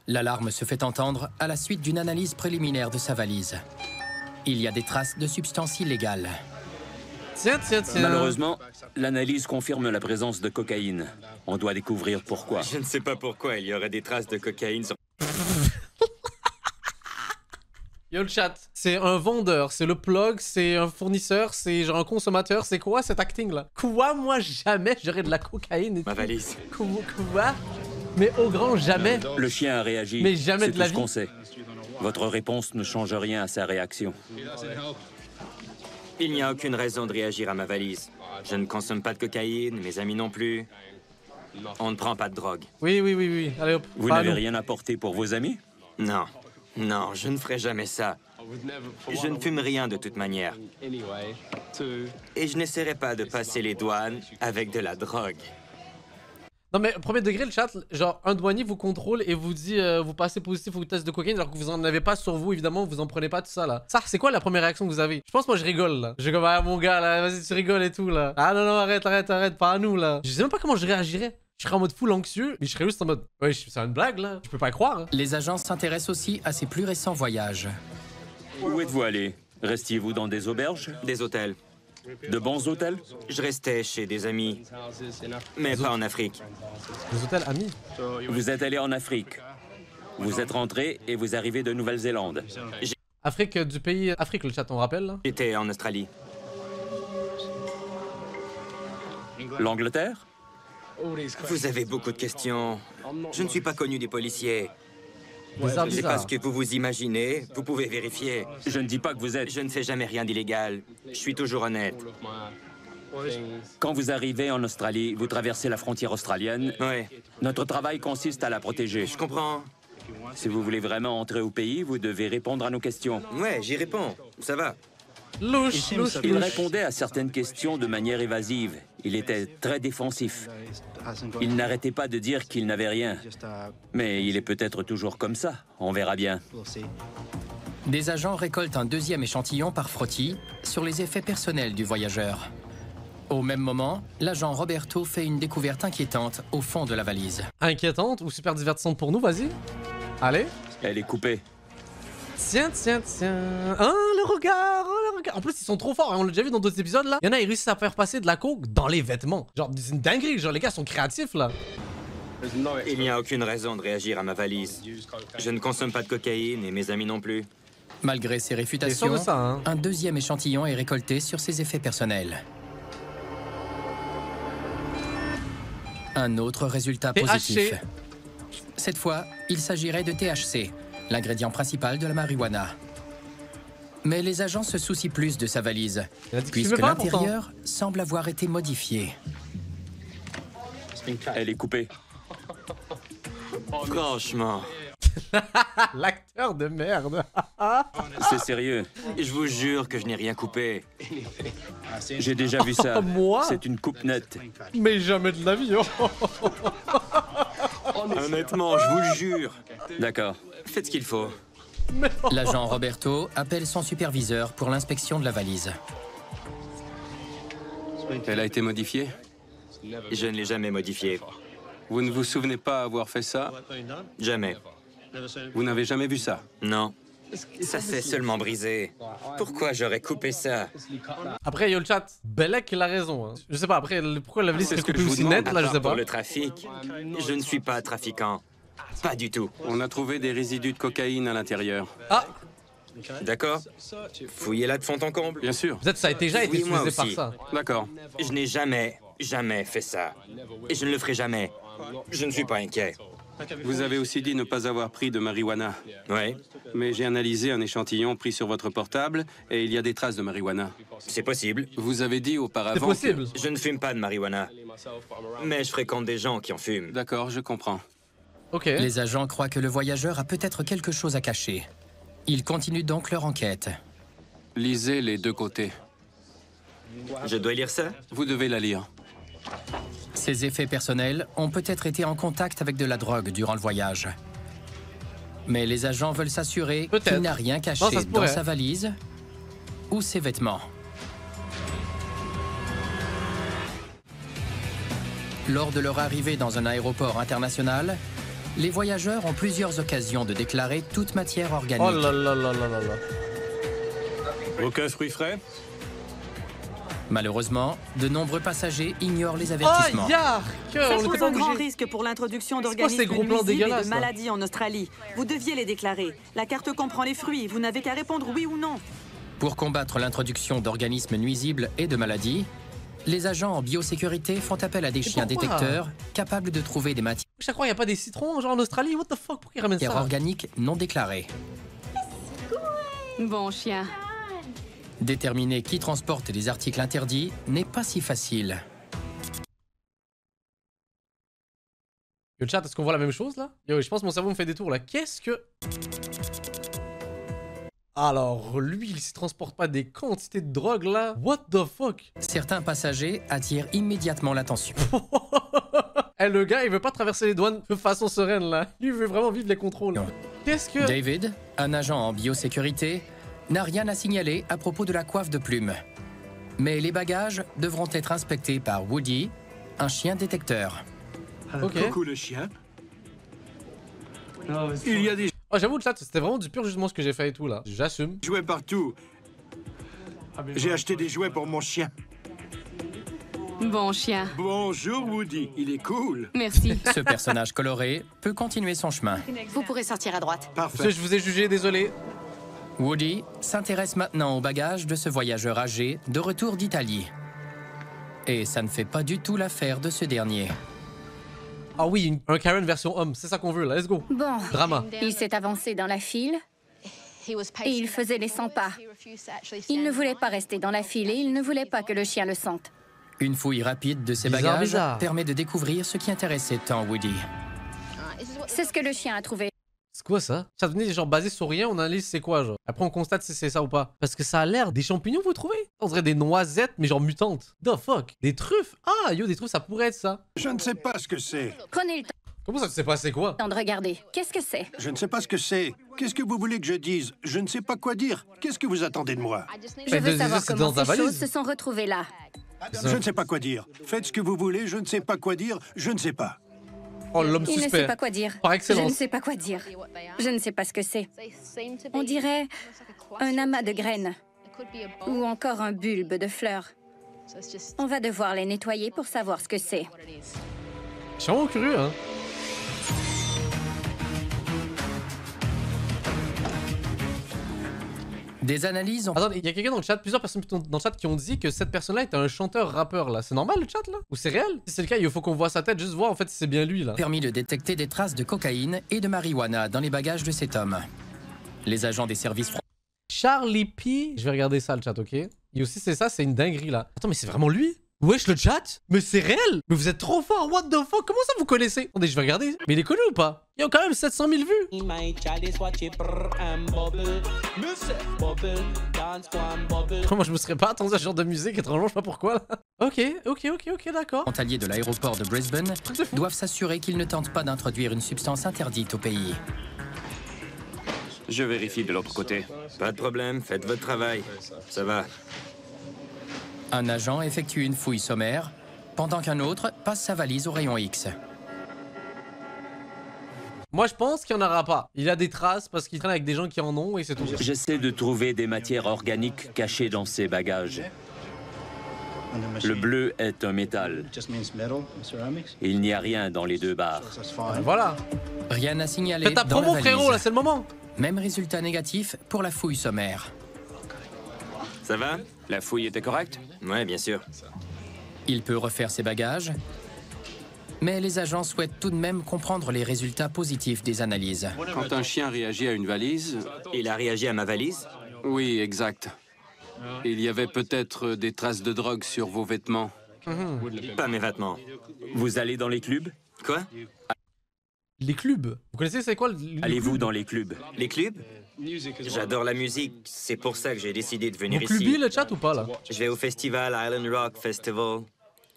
L'alarme se fait entendre à la suite d'une analyse préliminaire de sa valise. Il y a des traces de substances illégales. Tiens. Malheureusement, l'analyse confirme la présence de cocaïne. On doit découvrir pourquoi. Je ne sais pas pourquoi il y aurait des traces de cocaïne sur... Yo, le chat, c'est un vendeur, c'est le plug, c'est un fournisseur, c'est genre un consommateur. C'est quoi cet acting-là? Quoi, moi, jamais j'aurais de la cocaïne et Ma tout. valise. Quoi? Mais au grand jamais. Le chien a réagi. Mais jamais C'est de la tout ce vie. qu'on sait. Votre réponse ne change rien à sa réaction. Il n'y a aucune raison de réagir à ma valise. Je ne consomme pas de cocaïne, mes amis non plus. On ne prend pas de drogue. Oui. Allez hop. Vous pas à n'avez nous. rien apporté pour vos amis? Non. Non, je ne ferai jamais ça. Je ne fume rien de toute manière. Et je n'essaierai pas de passer les douanes avec de la drogue. Non mais premier degré, le chat, genre un douanier vous contrôle et vous dit vous passez positif au test de cocaïne alors que vous en avez pas sur vous, évidemment, vous en prenez pas, tout ça là. Ça, c'est quoi la première réaction que vous avez? Je pense moi je rigole là. Je suis comme ah mon gars là, vas-y tu rigoles et tout là. Ah non arrête, pas à nous là. Je sais même pas comment je réagirais. Je serais en mode full anxieux, mais je serais juste en mode ouais c'est une blague là, je peux pas croire. Hein. Les agents s'intéressent aussi à ses plus récents voyages. Où êtes-vous allé? Restiez-vous dans des auberges? Des hôtels. De bons hôtels? Je restais chez des amis, mais pas en Afrique. Des hôtels amis. Vous êtes allé en Afrique. Vous êtes rentré et vous arrivez de Nouvelle-Zélande. Afrique du pays Afrique, le chat on rappelle là. J'étais en Australie. L'Angleterre? Vous avez beaucoup de questions. Je ne suis pas connu des policiers. Bizarre, C'est pas bizarre. ce que vous vous imaginez. Vous pouvez vérifier. Je ne dis pas que vous êtes... Je ne fais jamais rien d'illégal. Je suis toujours honnête. Quand vous arrivez en Australie, vous traversez la frontière australienne. Ouais. Notre travail consiste à la protéger. Je comprends. Si vous voulez vraiment entrer au pays, vous devez répondre à nos questions. Ouais, j'y réponds. Ça va. Louche, louche, Il louche. répondait à certaines questions de manière évasive. Il était très défensif. Il n'arrêtait pas de dire qu'il n'avait rien. Mais il est peut-être toujours comme ça. On verra bien. Des agents récoltent un deuxième échantillon par frottis sur les effets personnels du voyageur. Au même moment, l'agent Roberto fait une découverte inquiétante au fond de la valise. Inquiétante ou super divertissante pour nous, vas-y. Allez. Elle est coupée. Tiens, tiens, tiens. Ah, le regard, oh, le regard. En plus, ils sont trop forts, hein. On l'a déjà vu dans d'autres épisodes, là. Il y en a, ils réussissent à faire passer de la coke dans les vêtements. Genre, c'est une dinguerie, genre, les gars sont créatifs, là. Il n'y a aucune raison de réagir à ma valise. Je ne consomme pas de cocaïne et mes amis non plus. Malgré ces réfutations, sûr de ça, hein. un deuxième échantillon est récolté sur ses effets personnels. Un autre résultat positif. Cette fois, il s'agirait de THC, l'ingrédient principal de la marijuana. Mais les agents se soucient plus de sa valise, puisque l'intérieur semble avoir été modifié. Elle est coupée. Franchement. L'acteur de merde. C'est sérieux. Je vous jure que je n'ai rien coupé. J'ai déjà vu ça. Moi? C'est une coupe nette. Mais jamais de la vie. Honnêtement, je vous le jure. D'accord. Faites ce qu'il faut. L'agent Roberto appelle son superviseur pour l'inspection de la valise. Elle a été modifiée? Je ne l'ai jamais modifiée. Vous ne vous souvenez pas avoir fait ça? Jamais. Vous n'avez jamais vu ça? Non. Ça s'est seulement brisé. Pourquoi j'aurais coupé ça? Après, yo le chat, Belek il a raison. Hein. Je sais pas, après, pourquoi la valise serait coupée aussi nette, là, je sais pas. Pour le trafic, je ne suis pas trafiquant. Pas du tout. On a trouvé des résidus de cocaïne à l'intérieur. Ah! D'accord. Fouillez-la de fond en comble. Bien sûr. Peut-être ça a déjà été utilisé par ça. D'accord. Je n'ai jamais fait ça. Et je ne le ferai jamais. Je ne suis pas inquiet. Vous avez aussi dit ne pas avoir pris de marijuana. Oui. Mais j'ai analysé un échantillon pris sur votre portable et il y a des traces de marijuana. C'est possible. Vous avez dit auparavant. C'est possible. Je ne fume pas de marijuana. Mais je fréquente des gens qui en fument. D'accord, je comprends. Ok. Les agents croient que le voyageur a peut-être quelque chose à cacher. Ils continuent donc leur enquête. Lisez les deux côtés. Je dois lire ça? Vous devez la lire. Ses effets personnels ont peut-être été en contact avec de la drogue durant le voyage. Mais les agents veulent s'assurer qu'il n'a rien caché dans sa valise ou ses vêtements. Lors de leur arrivée dans un aéroport international, les voyageurs ont plusieurs occasions de déclarer toute matière organique. Oh là là là là là là. Aucun fruit frais? Malheureusement, de nombreux passagers ignorent les avertissements. Oh, yark! Ça pose un grand risque pour l'introduction d'organismes nuisibles et de maladies en Australie. Vous deviez les déclarer. La carte comprend les fruits. Vous n'avez qu'à répondre oui ou non. Pour combattre l'introduction d'organismes nuisibles et de maladies, les agents en biosécurité font appel à des chiens détecteurs capables de trouver des matières Chaque fois, il n'y a pas des citrons, genre en Australie. What the fuck? Pourquoi ils ramènent ça? organiques non déclarées. Bon chien. Déterminer qui transporte les articles interdits n'est pas si facile. Le chat, est-ce qu'on voit la même chose là? Yo, je pense que mon cerveau me fait des tours là. Qu'est-ce que... Alors, lui, il ne transporte pas des quantités de drogue là? What the fuck? Certains passagers attirent immédiatement l'attention. Eh, le gars, il veut pas traverser les douanes de façon sereine là. Lui, il veut vraiment vivre les contrôles. Qu'est-ce que... David, un agent en biosécurité, n'a rien à signaler à propos de la coiffe de plumes. Mais les bagages devront être inspectés par Woody, un chien détecteur. Ok. Coucou le chien. Il y a des Oh, j'avoue, le chat, c'était vraiment du pur jugement ce que j'ai fait et tout là. J'assume. jouets partout. J'ai acheté des jouets pour mon chien. Bon chien. Bonjour Woody, il est cool. Merci. Ce personnage coloré peut continuer son chemin. Vous pourrez sortir à droite. Parfait. Je vous ai jugé, désolé. Woody s'intéresse maintenant au bagage de ce voyageur âgé de retour d'Italie. Et ça ne fait pas du tout l'affaire de ce dernier. Ah oui, un Karen version homme, c'est ça qu'on veut là, let's go. Bon, Drama. il s'est avancé dans la file et il faisait les 100 pas. Il ne voulait pas rester dans la file et il ne voulait pas que le chien le sente. Une fouille rapide de ses Bizarre, bagages bizarre. permet de découvrir ce qui intéressait tant Woody. C'est ce que le chien a trouvé. C'est quoi ça? Ça devenait genre basé sur rien, on analyse c'est quoi genre. Après on constate si c'est ça ou pas. Parce que ça a l'air des champignons vous trouvez? On dirait des noisettes mais genre mutantes. The fuck? Des truffes? Ah yo des truffes ça pourrait être ça. Je ne sais pas ce que c'est. Prenez le Comment ça tu sais pas c'est quoi? temps de regarder. Qu'est-ce que c'est? Je ne sais pas ce que c'est. Qu'est-ce que vous voulez que je dise? Je ne sais pas quoi dire. Qu'est-ce que vous attendez de moi? Je veux savoir c'est comment dans ta ces choses valise. se sont retrouvées là. Je ne sais pas quoi dire. Faites ce que vous voulez, je ne sais pas quoi dire, je ne sais pas. Oh l'homme Il ne suspect. sait pas quoi dire. Par Je excellence. ne sais pas quoi dire. Je ne sais pas ce que c'est. On dirait un amas de graines ou encore un bulbe de fleurs. On va devoir les nettoyer pour savoir ce que c'est. Je suis vraiment curieux hein. Des analyses ont... Attends, il y a quelqu'un dans le chat, plusieurs personnes dans le chat qui ont dit que cette personne-là était un chanteur-rappeur là. C'est normal le chat là? Ou c'est réel? Si c'est le cas, il faut qu'on voit sa tête, juste voir en fait si c'est bien lui là. permis de détecter des traces de cocaïne et de marijuana dans les bagages de cet homme. Les agents des services Charlie P. Je vais regarder ça le chat, ok? Et aussi c'est ça, c'est une dinguerie là. Attends mais c'est vraiment lui? Wesh le chat? Mais c'est réel? Mais vous êtes trop fort, what the fuck? Comment ça vous connaissez? Attendez, je vais regarder. Mais il est connu ou pas? Il y a quand même 700 000 vues. Moi je me serais pas attendu à ce genre de musique, étrangement, je sais pas pourquoi là. Ok, d'accord. frontaliers de l'aéroport de Brisbane doivent s'assurer qu'ils ne tentent pas d'introduire une substance interdite au pays. Je vérifie de l'autre côté. Pas de problème, faites votre travail. Ça va. Un agent effectue une fouille sommaire, pendant qu'un autre passe sa valise au rayon X. Moi je pense qu'il n'y en aura pas. Il a des traces parce qu'il traîne avec des gens qui en ont et c'est tout. J'essaie de trouver des matières organiques cachées dans ces bagages. Le bleu est un métal. Il n'y a rien dans les deux barres. Voilà. Rien à signaler Fais ta dans la promo valise. frérot, là c'est le moment. Même résultat négatif pour la fouille sommaire. Ça va? La fouille était correcte? Ouais, bien sûr. Il peut refaire ses bagages, mais les agents souhaitent tout de même comprendre les résultats positifs des analyses. Quand un chien réagit à une valise... Il a réagi à ma valise? Oui, exact. Il y avait peut-être des traces de drogue sur vos vêtements. Pas mes vêtements. Vous allez dans les clubs? Quoi? Les clubs. Vous connaissez c'est quoi le Allez-vous dans les clubs? Les clubs? J'adore la musique, c'est pour ça que j'ai décidé de venir Vous ici. clubez le chat ou pas là? Je vais au festival Island Rock Festival.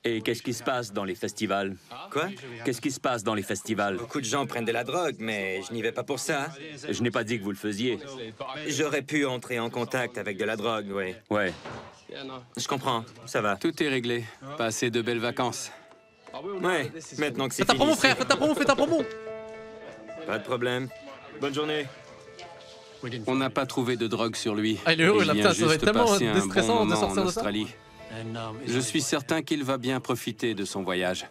Et qu'est-ce qui se passe dans les festivals? Quoi? Qu'est-ce qui se passe dans les festivals? Beaucoup de gens prennent de la drogue, mais je n'y vais pas pour ça. Je n'ai pas dit que vous le faisiez. J'aurais pu entrer en contact avec de la drogue, oui. Ouais. Je comprends, ça va. Tout est réglé. Passez de belles vacances. Ouais, maintenant que c'est Fais ta fini... promo frère, fais ta promo. Pas de problème. Bonne journée. On n'a pas trouvé de drogue sur lui. Ah, il est heureux, Il là, vient putain, ça va être juste tellement passer un déstressant bon de moment sortir en de ça. Australie. Je suis certain qu'il va bien profiter de son voyage.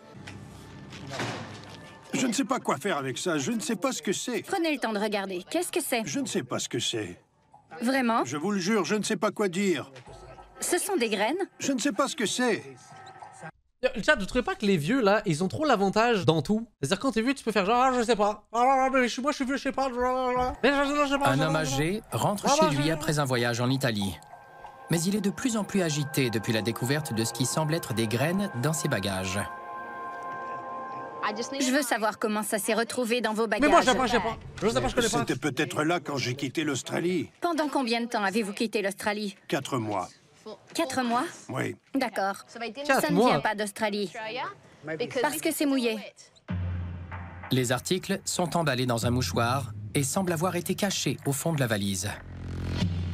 Je ne sais pas quoi faire avec ça, je ne sais pas ce que c'est. Prenez le temps de regarder. Qu'est-ce que c'est? Je ne sais pas ce que c'est. Vraiment? Je vous le jure, je ne sais pas quoi dire. Ce sont des graines? Je ne sais pas ce que c'est. Le chat, vous trouvez pas que les vieux là, ils ont trop l'avantage dans tout? C'est-à-dire quand t'es vieux, tu peux faire genre ah, je sais pas. Ah, mais moi je suis vieux, je sais pas. Un homme âgé rentre chez lui après un voyage en Italie. Mais il est de plus en plus agité depuis la découverte de ce qui semble être des graines dans ses bagages. Je veux savoir comment ça s'est retrouvé dans vos bagages. Mais moi je sais pas. Je sais pas, je connais pas. C'était peut-être là quand j'ai quitté l'Australie. Pendant combien de temps avez-vous quitté l'Australie? 4 mois. 4 mois? Oui. D'accord. 4 Ça ne mois. vient pas d'Australie. Parce que c'est mouillé. Les articles sont emballés dans un mouchoir et semblent avoir été cachés au fond de la valise.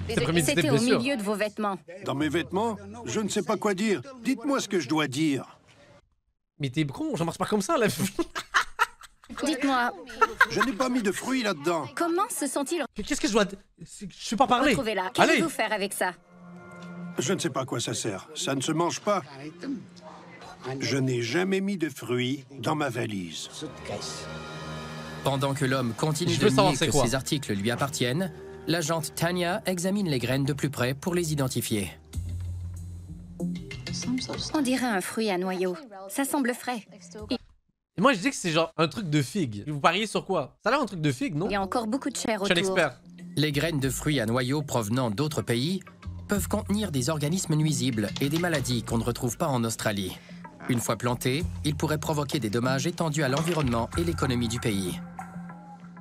C'était au milieu de vos vêtements. Dans mes vêtements? Je ne sais pas quoi dire. Dites-moi ce que je dois dire. Mais t'es con, ça marche pas comme ça là. Dites-moi, Je n'ai pas mis de fruits là-dedans. comment se sont-ils Qu'est-ce que je dois... Je sais pas parler. retrouvés là? Allez. Qu'allez-vous faire avec ça? Je ne sais pas à quoi ça sert. Ça ne se mange pas. Je n'ai jamais mis de fruits dans ma valise. Pendant que l'homme continue Je de veux savoir nier c'est que quoi. ces articles lui appartiennent, l'agente Tanya examine les graines de plus près pour les identifier. On dirait un fruit à noyau. Ça semble frais. Et moi je dis que c'est genre un truc de figue. Vous pariez sur quoi? Ça a l'air un truc de figue, non? Il y a encore beaucoup de chair Je suis un autour. expert. Les graines de fruits à noyaux provenant d'autres pays peuvent contenir des organismes nuisibles et des maladies qu'on ne retrouve pas en Australie. Une fois plantés, ils pourraient provoquer des dommages étendus à l'environnement et l'économie du pays.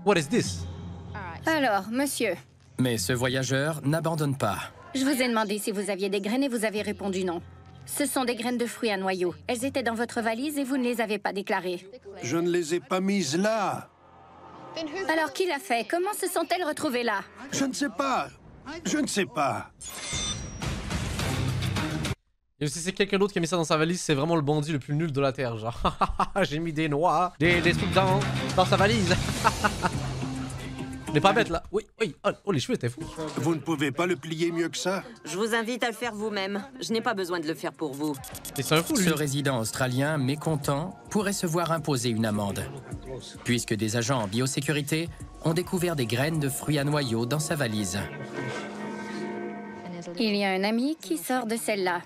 What is this? Alors, monsieur, Mais ce voyageur n'abandonne pas. je vous ai demandé si vous aviez des graines et vous avez répondu non. Ce sont des graines de fruits à noyaux. Elles étaient dans votre valise et vous ne les avez pas déclarées. Je ne les ai pas mises là. Alors, qui l'a fait? Comment se sont-elles retrouvées là? Je ne sais pas. Je ne sais pas. Et si c'est quelqu'un d'autre qui a mis ça dans sa valise, c'est vraiment le bandit le plus nul de la Terre. Genre, j'ai mis des noix, des trucs dans sa valise. On n'est pas bête là. Oui, oui. Oh, les cheveux, t'es fou. Vous ne pouvez pas le plier mieux que ça? Je vous invite à le faire vous-même. Je n'ai pas besoin de le faire pour vous. C'est un fou, lui. Ce résident australien mécontent pourrait se voir imposer une amende, puisque des agents en biosécurité ont découvert des graines de fruits à noyaux dans sa valise. Il y a un ami qui sort de celle-là.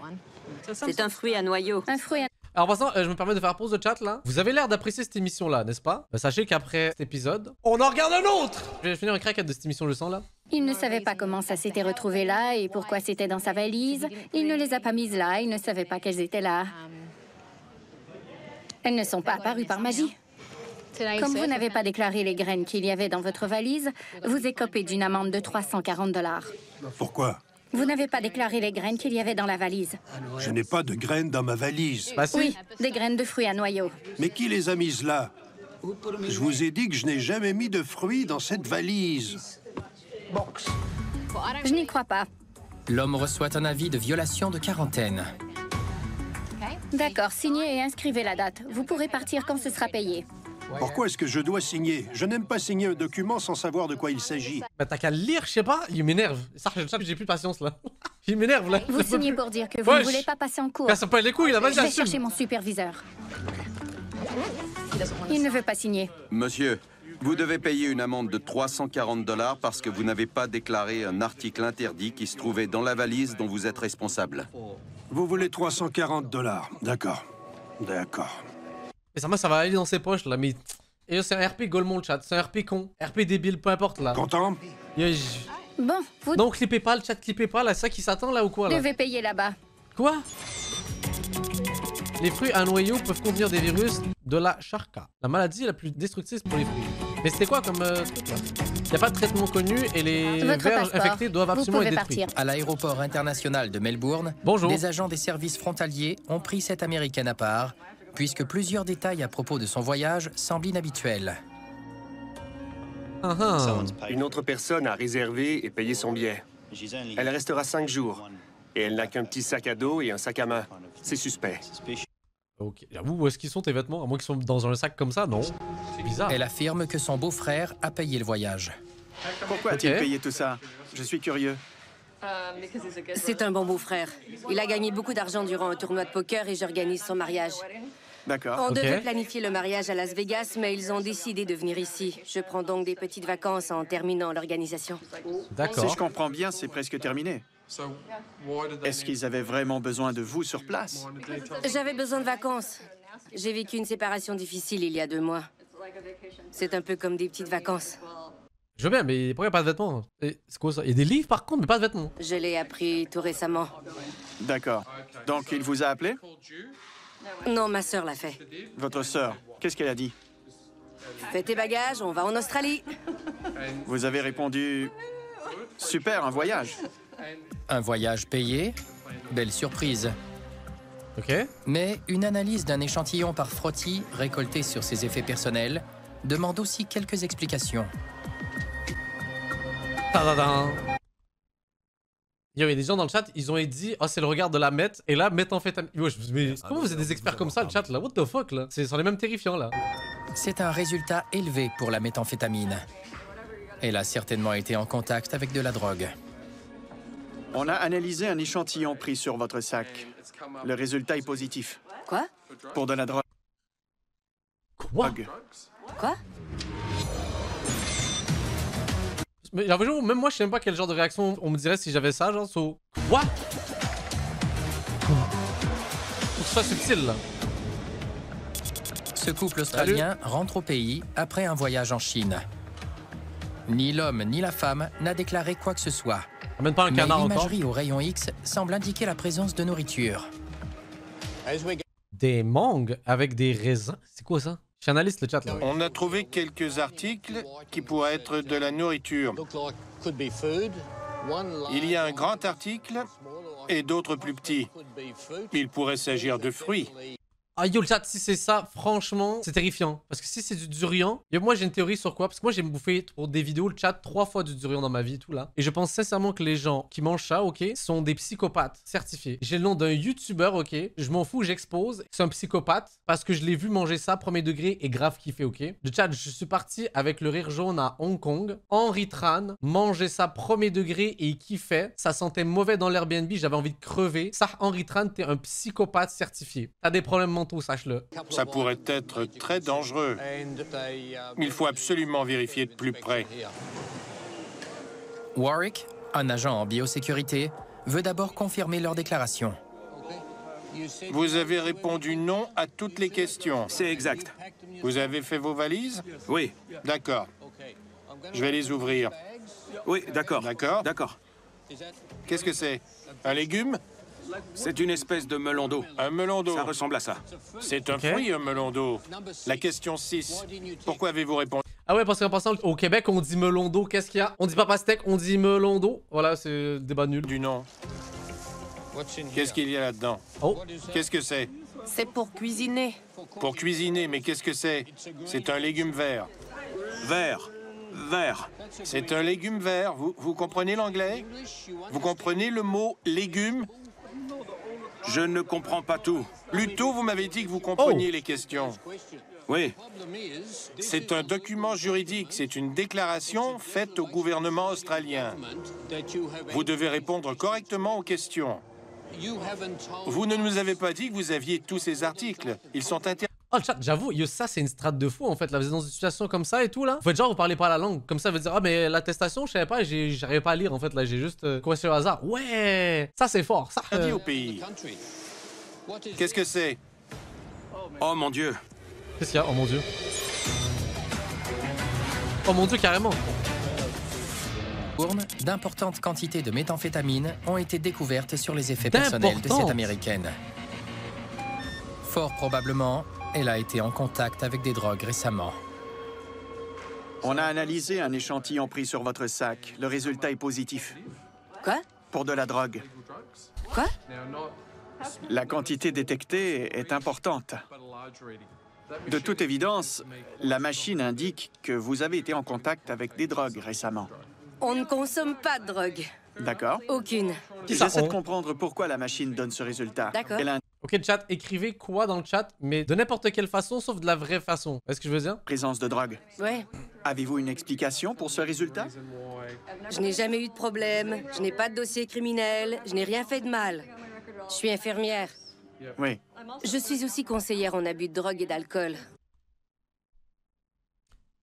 C'est un fruit à noyau. Un fruit à... Alors, passant, je me permets de faire pause de chat là. Vous avez l'air d'apprécier cette émission-là, n'est-ce pas? Sachez qu'après cet épisode, on en regarde un autre! Je vais finir un craquette de cette émission, je sens là. Il ne savait pas comment ça s'était retrouvé là et pourquoi c'était dans sa valise. Il ne les a pas mises là, il ne savait pas qu'elles étaient là. Elles ne sont pas apparues par magie. Comme vous n'avez pas déclaré les graines qu'il y avait dans votre valise, vous écopez d'une amende de 340 $. Pourquoi? Vous n'avez pas déclaré les graines qu'il y avait dans la valise. Je n'ai pas de graines dans ma valise. Bah si. Oui, des graines de fruits à noyaux. Mais qui les a mises là? Je vous ai dit que je n'ai jamais mis de fruits dans cette valise. Je n'y crois pas. L'homme reçoit un avis de violation de quarantaine. D'accord, signez et inscrivez la date. Vous pourrez partir quand ce sera payé. Pourquoi est-ce que je dois signer? Je n'aime pas signer un document sans savoir de quoi il s'agit. Bah t'as qu'à le lire, je sais pas. Il m'énerve. Ça, j'ai plus de patience là. Il m'énerve là. Vous signez pour dire que vous ne voulez pas passer en cours. Ça pas les couilles là, vas-y, Je vais assume. chercher mon superviseur. Il ne veut pas signer. Monsieur, vous devez payer une amende de 340 $ parce que vous n'avez pas déclaré un article interdit qui se trouvait dans la valise dont vous êtes responsable. Vous voulez 340 $. D'accord. D'accord. Mais ça va aller dans ses poches là, mais... Et c'est un RP Golemon le chat, c'est un RP con, RP débile, peu importe là. Content? Bon, vous Donc clippez pas, le chat clippez pas, là, c'est ça qui s'attend là ou quoi là? devez payer là-bas. Quoi? Les fruits à noyaux peuvent contenir des virus de la charca, la maladie la plus destructrice pour les fruits. Mais c'était quoi comme truc là? Il n'y a pas de traitement connu et les vers infectés doivent absolument être détruits. À l'aéroport international de Melbourne, bonjour, des agents des services frontaliers ont pris cette Américaine à part, puisque plusieurs détails à propos de son voyage semblent inhabituels. Une autre personne a réservé et payé son billet. Elle restera 5 jours. Et elle n'a qu'un petit sac à dos et un sac à main. C'est suspect. Ok, j'avoue, où est-ce qu'ils sont tes vêtements? À moins qu'ils soient dans un sac comme ça, non? C'est bizarre. Elle affirme que son beau-frère a payé le voyage. Pourquoi a-t-il payé tout ça? Je suis curieux. C'est un bon beau-frère. Il a gagné beaucoup d'argent durant un tournoi de poker et j'organise son mariage. D'accord. On devait planifier le mariage à Las Vegas, mais ils ont décidé de venir ici. Je prends donc des petites vacances en terminant l'organisation. D'accord. Si je comprends bien, c'est presque terminé. Est-ce qu'ils avaient vraiment besoin de vous sur place? J'avais besoin de vacances. J'ai vécu une séparation difficile il y a 2 mois. C'est un peu comme des petites vacances. Je veux bien, mais pourquoi il n'y a pas de vêtements? C'est quoi ça? Il y a des livres par contre, mais pas de vêtements. Je l'ai appris tout récemment. D'accord. Donc il vous a appelé? Non, ma sœur l'a fait. Votre sœur, qu'est-ce qu'elle a dit? Fais tes bagages, on va en Australie. Vous avez répondu... Super, un voyage. Un voyage payé? Belle surprise. Ok. Mais une analyse d'un échantillon par frottis récolté sur ses effets personnels demande aussi quelques explications. Il y avait des gens dans le chat, ils ont dit « Oh, c'est le regard de la Met » et là, méthamphétamine. Mais comment vous êtes des experts comme ça, le chat, là? What the fuck, là? C'est les mêmes terrifiants, là. C'est un résultat élevé pour la méthamphétamine. Elle a certainement été en contact avec de la drogue. On a analysé un échantillon pris sur votre sac. Le résultat est positif. Quoi? Pour de la drogue. Quoi? Quoi? Mais j'avoue, même moi, je sais même pas quel genre de réaction on me dirait si j'avais ça, genre, Quoi? Faut que ce soit subtil, là. Ce couple australien rentre au pays après un voyage en Chine. Ni l'homme ni la femme n'a déclaré quoi que ce soit. Même pas un canard encore. L'imagerie au rayon X semble indiquer la présence de nourriture. Des mangues avec des raisins. C'est quoi ça? Je suis analyste le chat là. On a trouvé quelques articles qui pourraient être de la nourriture. Il y a un grand article et d'autres plus petits. Il pourrait s'agir de fruits. Ah yo le chat, si c'est ça, franchement, c'est terrifiant. Parce que si c'est du durian, et moi j'ai une théorie sur quoi? Parce que moi j'ai bouffé pour des vidéos le chat 3 fois du durian dans ma vie, tout là. Et je pense sincèrement que les gens qui mangent ça, ok, sont des psychopathes certifiés. J'ai le nom d'un youtubeur, ok, je m'en fous, j'expose. C'est un psychopathe parce que je l'ai vu manger ça premier degré et grave kiffé, ok. Le chat, je suis parti avec le rire jaune à Hong Kong. Henry Tran mangeait ça premier degré et il kiffait. Ça sentait mauvais dans l'Airbnb, j'avais envie de crever. Ça, Henry Tran, t'es un psychopathe certifié. T'as des problèmes mentaux. Sache-le. Ça pourrait être très dangereux. Il faut absolument vérifier de plus près. Warwick, un agent en biosécurité, veut d'abord confirmer leur déclaration. Vous avez répondu non à toutes les questions. C'est exact. Vous avez fait vos valises? Oui. D'accord. Je vais les ouvrir. Oui, d'accord. D'accord? D'accord. Qu'est-ce que c'est? Un légume? C'est une espèce de melon d'eau. Un melon d'eau. Ça ressemble à ça. C'est un fruit, un melon d'eau. La question 6. Pourquoi avez-vous répondu? Ah ouais, parce qu'en passant, au Québec, on dit melon d'eau. Qu'est-ce qu'il y a? On dit pas pastèque, on dit melon d'eau. Voilà, c'est débat nul. Du nom. Qu'est-ce qu'il y a là-dedans? Oh. Qu'est-ce que c'est? C'est pour cuisiner. Pour cuisiner, mais qu'est-ce que c'est? C'est un légume vert. Vert. Vert. C'est un légume vert. Vous comprenez l'anglais? Vous comprenez le mot légume? Je ne comprends pas tout. Plus tôt, vous m'avez dit que vous compreniez les questions. Oui. C'est un document juridique. C'est une déclaration faite au gouvernement australien. Vous devez répondre correctement aux questions. Vous ne nous avez pas dit que vous aviez tous ces articles. Ils sont interdits. Oh, le chat, j'avoue, ça, c'est une strate de fou, en fait. Là, vous êtes dans une situation comme ça et tout, là. Vous faites genre, vous parlez pas la langue. Comme ça, vous dire, ah, mais l'attestation, je savais pas, j'arrivais pas à lire, en fait. Là, j'ai juste coincé au hasard. Ouais, ça, c'est fort. Ça, interdit au pays. Qu'est-ce que c'est? Oh, mon Dieu. Qu'est-ce qu'il y a? Oh, mon Dieu. Oh, mon Dieu, carrément. D'importantes quantités de méthamphétamine ont été découvertes sur les effets personnels de cette Américaine. Fort probablement, elle a été en contact avec des drogues récemment. On a analysé un échantillon pris sur votre sac. Le résultat est positif. Quoi? Pour de la drogue. Quoi? La quantité détectée est importante. De toute évidence, la machine indique que vous avez été en contact avec des drogues récemment. On ne consomme pas de drogue. D'accord. Aucune. J'essaie de comprendre pourquoi la machine donne ce résultat. D'accord. Ok, chat, écrivez quoi dans le chat, mais de n'importe quelle façon, sauf de la vraie façon. Est-ce que je veux dire? Présence de drogue. Ouais. Avez-vous une explication pour ce résultat? Je n'ai jamais eu de problème, je n'ai pas de dossier criminel, je n'ai rien fait de mal. Je suis infirmière. Oui. Je suis aussi conseillère en abus de drogue et d'alcool.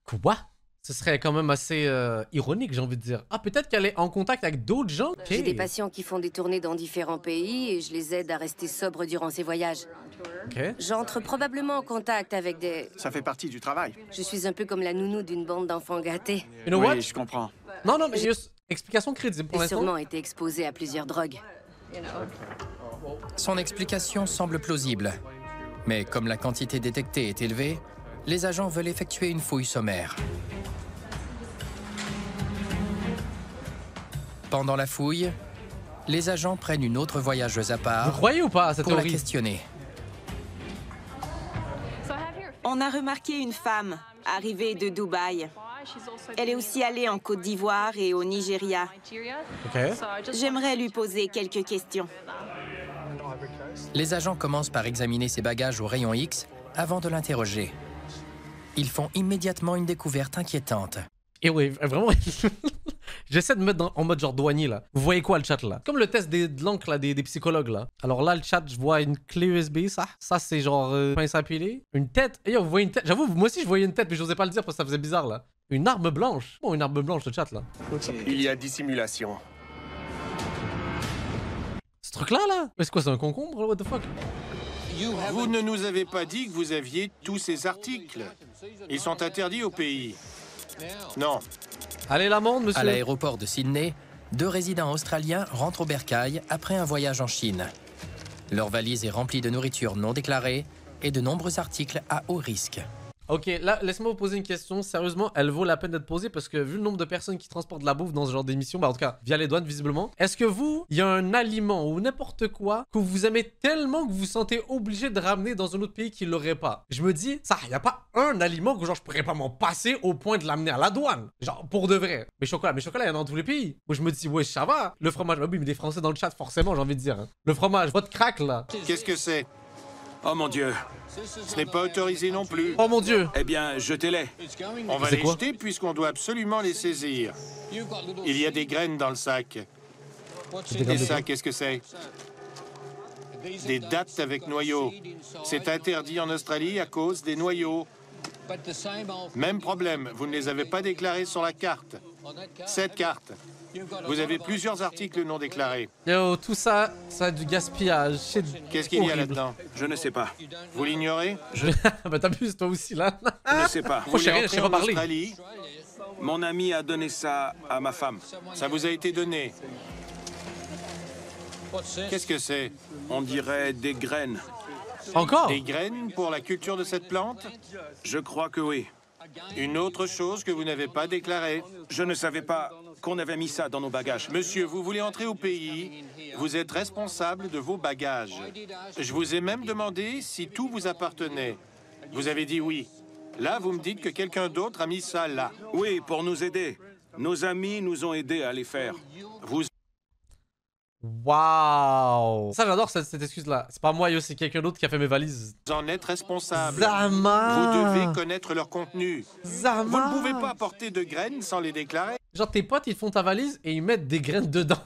Quoi? Ce serait quand même assez ironique, j'ai envie de dire. Ah, peut-être qu'elle est en contact avec d'autres gens? Okay. J'ai des patients qui font des tournées dans différents pays et je les aide à rester sobres durant ces voyages. Okay. J'entre probablement en contact avec des... Ça fait partie du travail. Je suis un peu comme la nounou d'une bande d'enfants gâtés. You know what? Oui, je comprends. Non, mais juste explication crédible pour l'instant. J'ai sûrement été exposée à plusieurs drogues. Son explication semble plausible. Mais comme la quantité détectée est élevée, les agents veulent effectuer une fouille sommaire. Pendant la fouille, les agents prennent une autre voyageuse à part. Vous croyez ou pas à cette pour théorie? la questionner. On a remarqué une femme arrivée de Dubaï. Elle est aussi allée en Côte d'Ivoire et au Nigeria. Okay. J'aimerais lui poser quelques questions. Les agents commencent par examiner ses bagages au rayon X avant de l'interroger. Ils font immédiatement une découverte inquiétante. Et oui, vraiment, j'essaie de me mettre en mode genre douanier, là. Vous voyez quoi, le chat, là? Comme le test de l'encre, là, des psychologues, là. Alors là, le chat, je vois une clé USB, ça. Ça, c'est genre pince à piler. Une tête. Et vous voyez une tête. J'avoue, moi aussi, je voyais une tête, mais je n'osais pas le dire parce que ça faisait bizarre, là. Une arme blanche. Bon, une arme blanche, le chat, là. Il y a dissimulation. Ce truc-là, là? Mais c'est quoi, c'est un concombre, what the fuck? Vous ne nous avez pas dit que vous aviez tous ces articles. Ils sont interdits au pays. Non. Allez, l'amende, monsieur. À l'aéroport de Sydney, 2 résidents australiens rentrent au bercail après un voyage en Chine. Leur valise est remplie de nourriture non déclarée et de nombreux articles à haut risque. Ok, là, laisse-moi vous poser une question. Sérieusement, elle vaut la peine d'être posée parce que vu le nombre de personnes qui transportent de la bouffe dans ce genre d'émission, bah en tout cas, via les douanes, visiblement. Est-ce que vous, il y a un aliment ou n'importe quoi que vous aimez tellement que vous vous sentez obligé de ramener dans un autre pays qui l'aurait pas? Je me dis, ça, il n'y a pas un aliment que genre je pourrais pas m'en passer au point de l'amener à la douane. Genre, pour de vrai. Mais chocolat, il y en a dans tous les pays. Moi, je me dis, ouais, ça va. Le fromage, bah oui, mais des Français dans le chat, forcément, j'ai envie de dire. Hein. Le fromage, votre crack, là. Qu'est-ce que c'est? Oh mon Dieu. Ce n'est pas autorisé non plus. Oh mon Dieu. Eh bien, jetez-les. On va les jeter puisqu'on doit absolument les saisir. Il y a des graines dans le sac. Et ça, qu'est-ce que c'est? Des dattes avec noyaux. C'est interdit en Australie à cause des noyaux. Même problème, vous ne les avez pas déclarés sur la carte. Cette carte. Vous avez plusieurs articles non déclarés. Yo, tout ça, ça a du gaspillage. Qu'est-ce qu'il y a là-dedans? Je ne sais pas. Vous l'ignorez? Bah t'abuses toi aussi là. Je ne sais pas. Vous voulez rentrer en Australie? Mon ami a donné ça à ma femme. Ça vous a été donné. Qu'est-ce que c'est? On dirait des graines. Encore? Des graines pour la culture de cette plante? Je crois que oui. Une autre chose que vous n'avez pas déclarée? Je ne savais pas qu'on avait mis ça dans nos bagages. Monsieur, vous voulez entrer au pays, vous êtes responsable de vos bagages. Je vous ai même demandé si tout vous appartenait. Vous avez dit oui. Là, vous me dites que quelqu'un d'autre a mis ça là. Oui, pour nous aider. Nos amis nous ont aidés à les faire. Vous... Waouh! Ça, j'adore cette excuse-là. C'est pas moi, yo, c'est quelqu'un d'autre qui a fait mes valises. Vous en êtes responsable. Zama! Vous devez connaître leur contenu. Zama! Vous ne pouvez pas apporter de graines sans les déclarer. Genre, tes potes, ils font ta valise et ils mettent des graines dedans.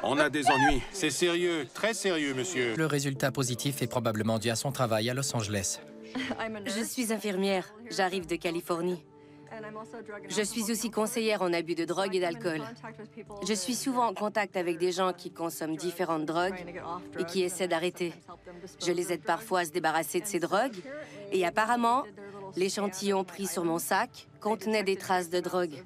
On a des ennuis. C'est sérieux, très sérieux, monsieur. Le résultat positif est probablement dû à son travail à Los Angeles. Je suis infirmière. J'arrive de Californie. Je suis aussi conseillère en abus de drogue et d'alcool. Je suis souvent en contact avec des gens qui consomment différentes drogues et qui essaient d'arrêter. Je les aide parfois à se débarrasser de ces drogues. Et apparemment, l'échantillon pris sur mon sac contenait des traces de drogue.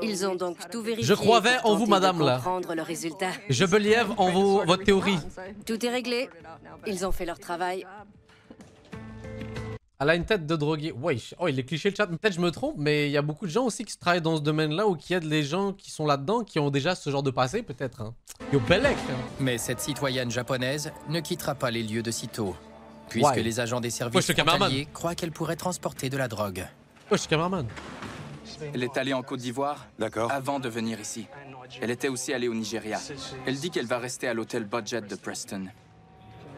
Ils ont donc tout vérifié. Je croyais en vous, madame, là. Comprendre le résultat. Je believe en votre théorie. Tout est réglé. Ils ont fait leur travail. Elle a une tête de drogué. Wesh. Oh, il est cliché le chat. Peut-être je me trompe, mais il y a beaucoup de gens aussi qui travaillent dans ce domaine-là ou qui aident les gens qui sont là-dedans, qui ont déjà ce genre de passé, peut-être. Hein. Yo, Belek. Mais cette citoyenne japonaise ne quittera pas les lieux de sitôt, puisque les agents des services frontaliers croient qu'elle pourrait transporter de la drogue. Je suis cameraman. Elle est allée en Côte d'Ivoire avant de venir ici. Elle était aussi allée au Nigeria. Elle dit qu'elle va rester à l'hôtel Budget de Preston.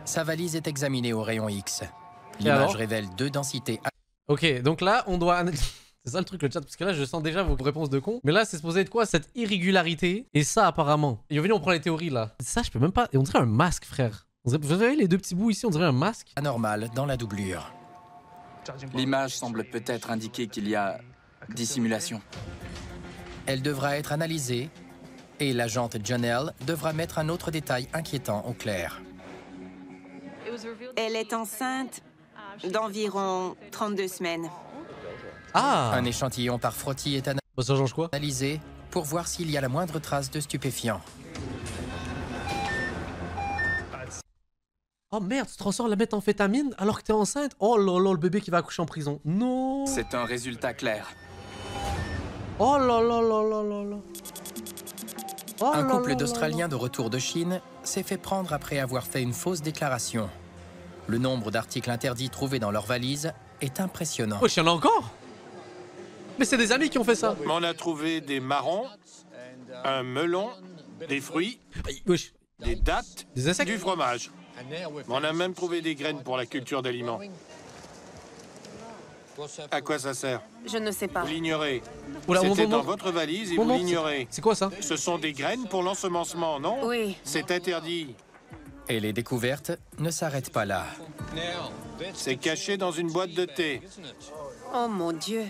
Sa valise est examinée au rayon X. L'image révèle 2 densités. Ok, donc là, on doit... C'est ça le truc, le chat, parce que là, je sens déjà vos réponses de con. Mais là, c'est supposé être quoi, cette irrégularité? Et ça, apparemment. Et on prend les théories, là. Ça, je peux même pas... Et on dirait un masque, frère. Vous avez les 2 petits bouts ici, on dirait un masque. Anormal dans la doublure. L'image semble peut-être indiquer qu'il y a dissimulation. Elle devra être analysée et l'agente Janelle devra mettre un autre détail inquiétant au clair. Elle est enceinte d'environ 32 semaines. Ah! Un échantillon par frottis est analysé pour voir s'il y a la moindre trace de stupéfiant. Oh merde, tu transformes la méthamphétamine alors que t'es enceinte? Oh là là, le bébé qui va accoucher en prison. Non! C'est un résultat clair. Oh là là là là là là. Oh un couple d'Australiens de retour de Chine s'est fait prendre après avoir fait une fausse déclaration. Le nombre d'articles interdits trouvés dans leur valise est impressionnant. Oh, il y en a encore? Mais c'est des amis qui ont fait ça. On a trouvé des marrons, un melon, des fruits, des dattes, des insectes, du fromage. On a même trouvé des graines pour la culture d'aliments. À quoi ça sert? Je ne sais pas. Vous l'ignorez. C'était dans votre valise et vous l'ignorez. C'est quoi ça? Ce sont des graines pour l'ensemencement, non? Oui. C'est interdit. Et les découvertes ne s'arrêtent pas là. C'est caché dans une boîte de thé. Oh mon Dieu.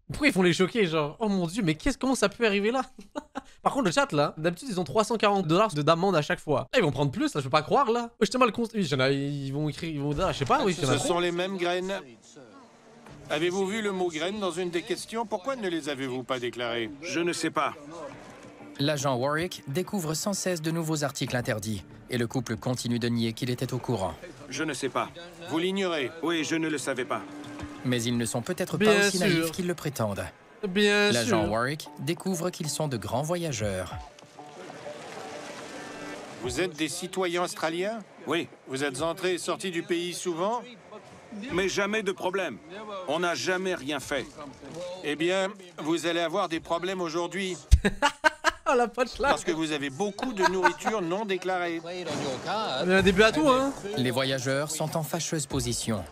Pourquoi ils font les choquer, genre? Oh mon Dieu, mais comment ça peut arriver là? Par contre, le chat, là, d'habitude, ils ont 340$ d'amende à chaque fois. Là, ils vont prendre plus, là, je peux pas croire, là. J'étais mal constant. Ils vont écrire, ils vont dire, je sais pas, oui. Ce sont les mêmes graines. Avez-vous vu le mot graine dans une des questions? Pourquoi ne les avez-vous pas déclarés? Je ne sais pas. L'agent Warwick découvre sans cesse de nouveaux articles interdits et le couple continue de nier qu'il était au courant. Je ne sais pas. Vous l'ignorez? Oui, je ne le savais pas. Mais ils ne sont peut-être pas aussi naïfs qu'ils le prétendent. L'agent Warwick découvre qu'ils sont de grands voyageurs. Vous êtes des citoyens australiens? Oui. Vous êtes entrés et sortis du pays souvent? Mais jamais de problème. On n'a jamais rien fait. Eh bien, vous allez avoir des problèmes aujourd'hui. Parce que vous avez beaucoup de nourriture non déclarée. Il y a un début à tout, hein. Les voyageurs sont en fâcheuse position.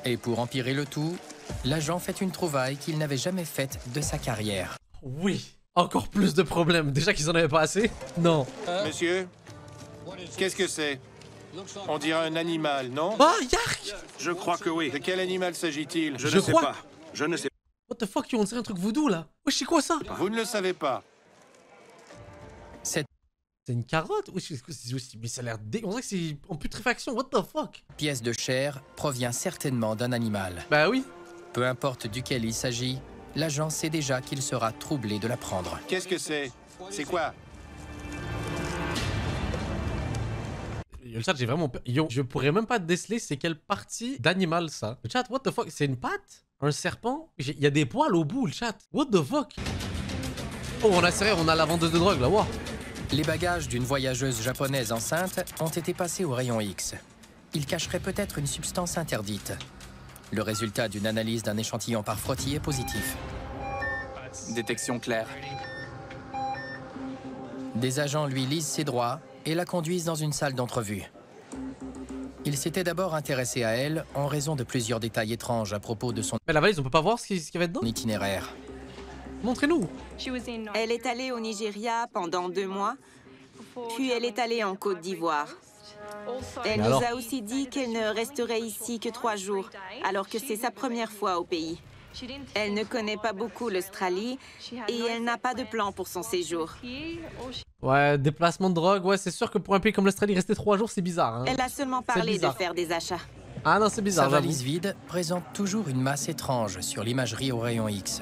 Et pour empirer le tout, l'agent fait une trouvaille qu'il n'avait jamais faite de sa carrière. Oui, encore plus de problèmes. Déjà qu'ils en avaient pas assez. Non. Monsieur, qu'est-ce que c'est? On dirait un animal, non? Ah, yark! Je crois que oui. De quel animal s'agit-il? Je ne sais pas. Je ne sais pas. What the fuck, on dirait un truc voodoo, là. Wesh, c'est quoi ça? Vous ne le savez pas. C'est une carotte? Oui, mais ça a l'air on dirait que c'est en putréfaction. What the fuck? Pièce de chair provient certainement d'un animal. Bah oui. Peu importe duquel il s'agit, l'agent sait déjà qu'il sera troublé de l'apprendre. Qu'est-ce que c'est? C'est quoi? Yo, le chat, j'ai vraiment peur. Yo, je pourrais même pas déceler c'est quelle partie d'animal ça. Le chat, what the fuck? C'est une patte? Un serpent? Il y a des poils au bout, le chat. What the fuck? Oh, on a sérieux, on a la vendeuse de drogue là, wow. Les bagages d'une voyageuse japonaise enceinte ont été passés au rayon X. Ils cacheraient peut-être une substance interdite. Le résultat d'une analyse d'un échantillon par frottis est positif. Détection claire. Des agents lui lisent ses droits et la conduisent dans une salle d'entrevue. Il s'était d'abord intéressé à elle en raison de plusieurs détails étranges à propos de son Mais la valise, on peut pas voir ce qu'il y avait dedans? Itinéraire. Montrez-nous. Elle est allée au Nigeria pendant 2 mois, puis elle est allée en Côte d'Ivoire. Elle nous a aussi dit qu'elle ne resterait ici que 3 jours, alors que c'est sa première fois au pays. Elle ne connaît pas beaucoup l'Australie et elle n'a pas de plan pour son séjour. Ouais, déplacement de drogue, ouais, c'est sûr que pour un pays comme l'Australie, rester 3 jours, c'est bizarre. Hein. Elle a seulement parlé de faire des achats. Ah non, c'est bizarre. Sa valise vide présente toujours une masse étrange sur l'imagerie au rayon X.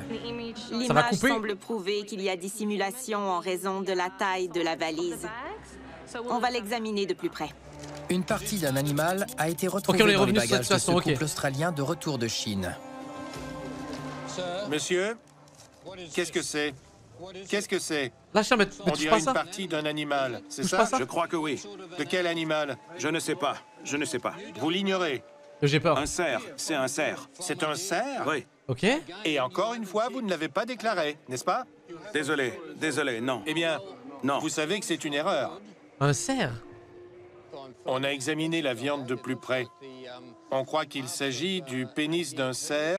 L'image semble prouver qu'il y a dissimulation en raison de la taille de la valise. On va l'examiner de plus près. Une partie d'un animal a été retrouvée dans les bagages de ce couple australien de retour de Chine. Monsieur, qu'est-ce que c'est? Qu'est-ce que c'est? On dirait une partie d'un animal, c'est ça? Je crois que oui. De quel animal? Je ne sais pas. Je ne sais pas. Vous l'ignorez? J'ai peur. Un cerf. C'est un cerf. C'est un cerf? Oui. Ok. Et encore une fois, vous ne l'avez pas déclaré, n'est-ce pas? Désolé. Désolé, non. Eh bien, non. Vous savez que c'est une erreur. Un cerf? On a examiné la viande de plus près. On croit qu'il s'agit du pénis d'un cerf.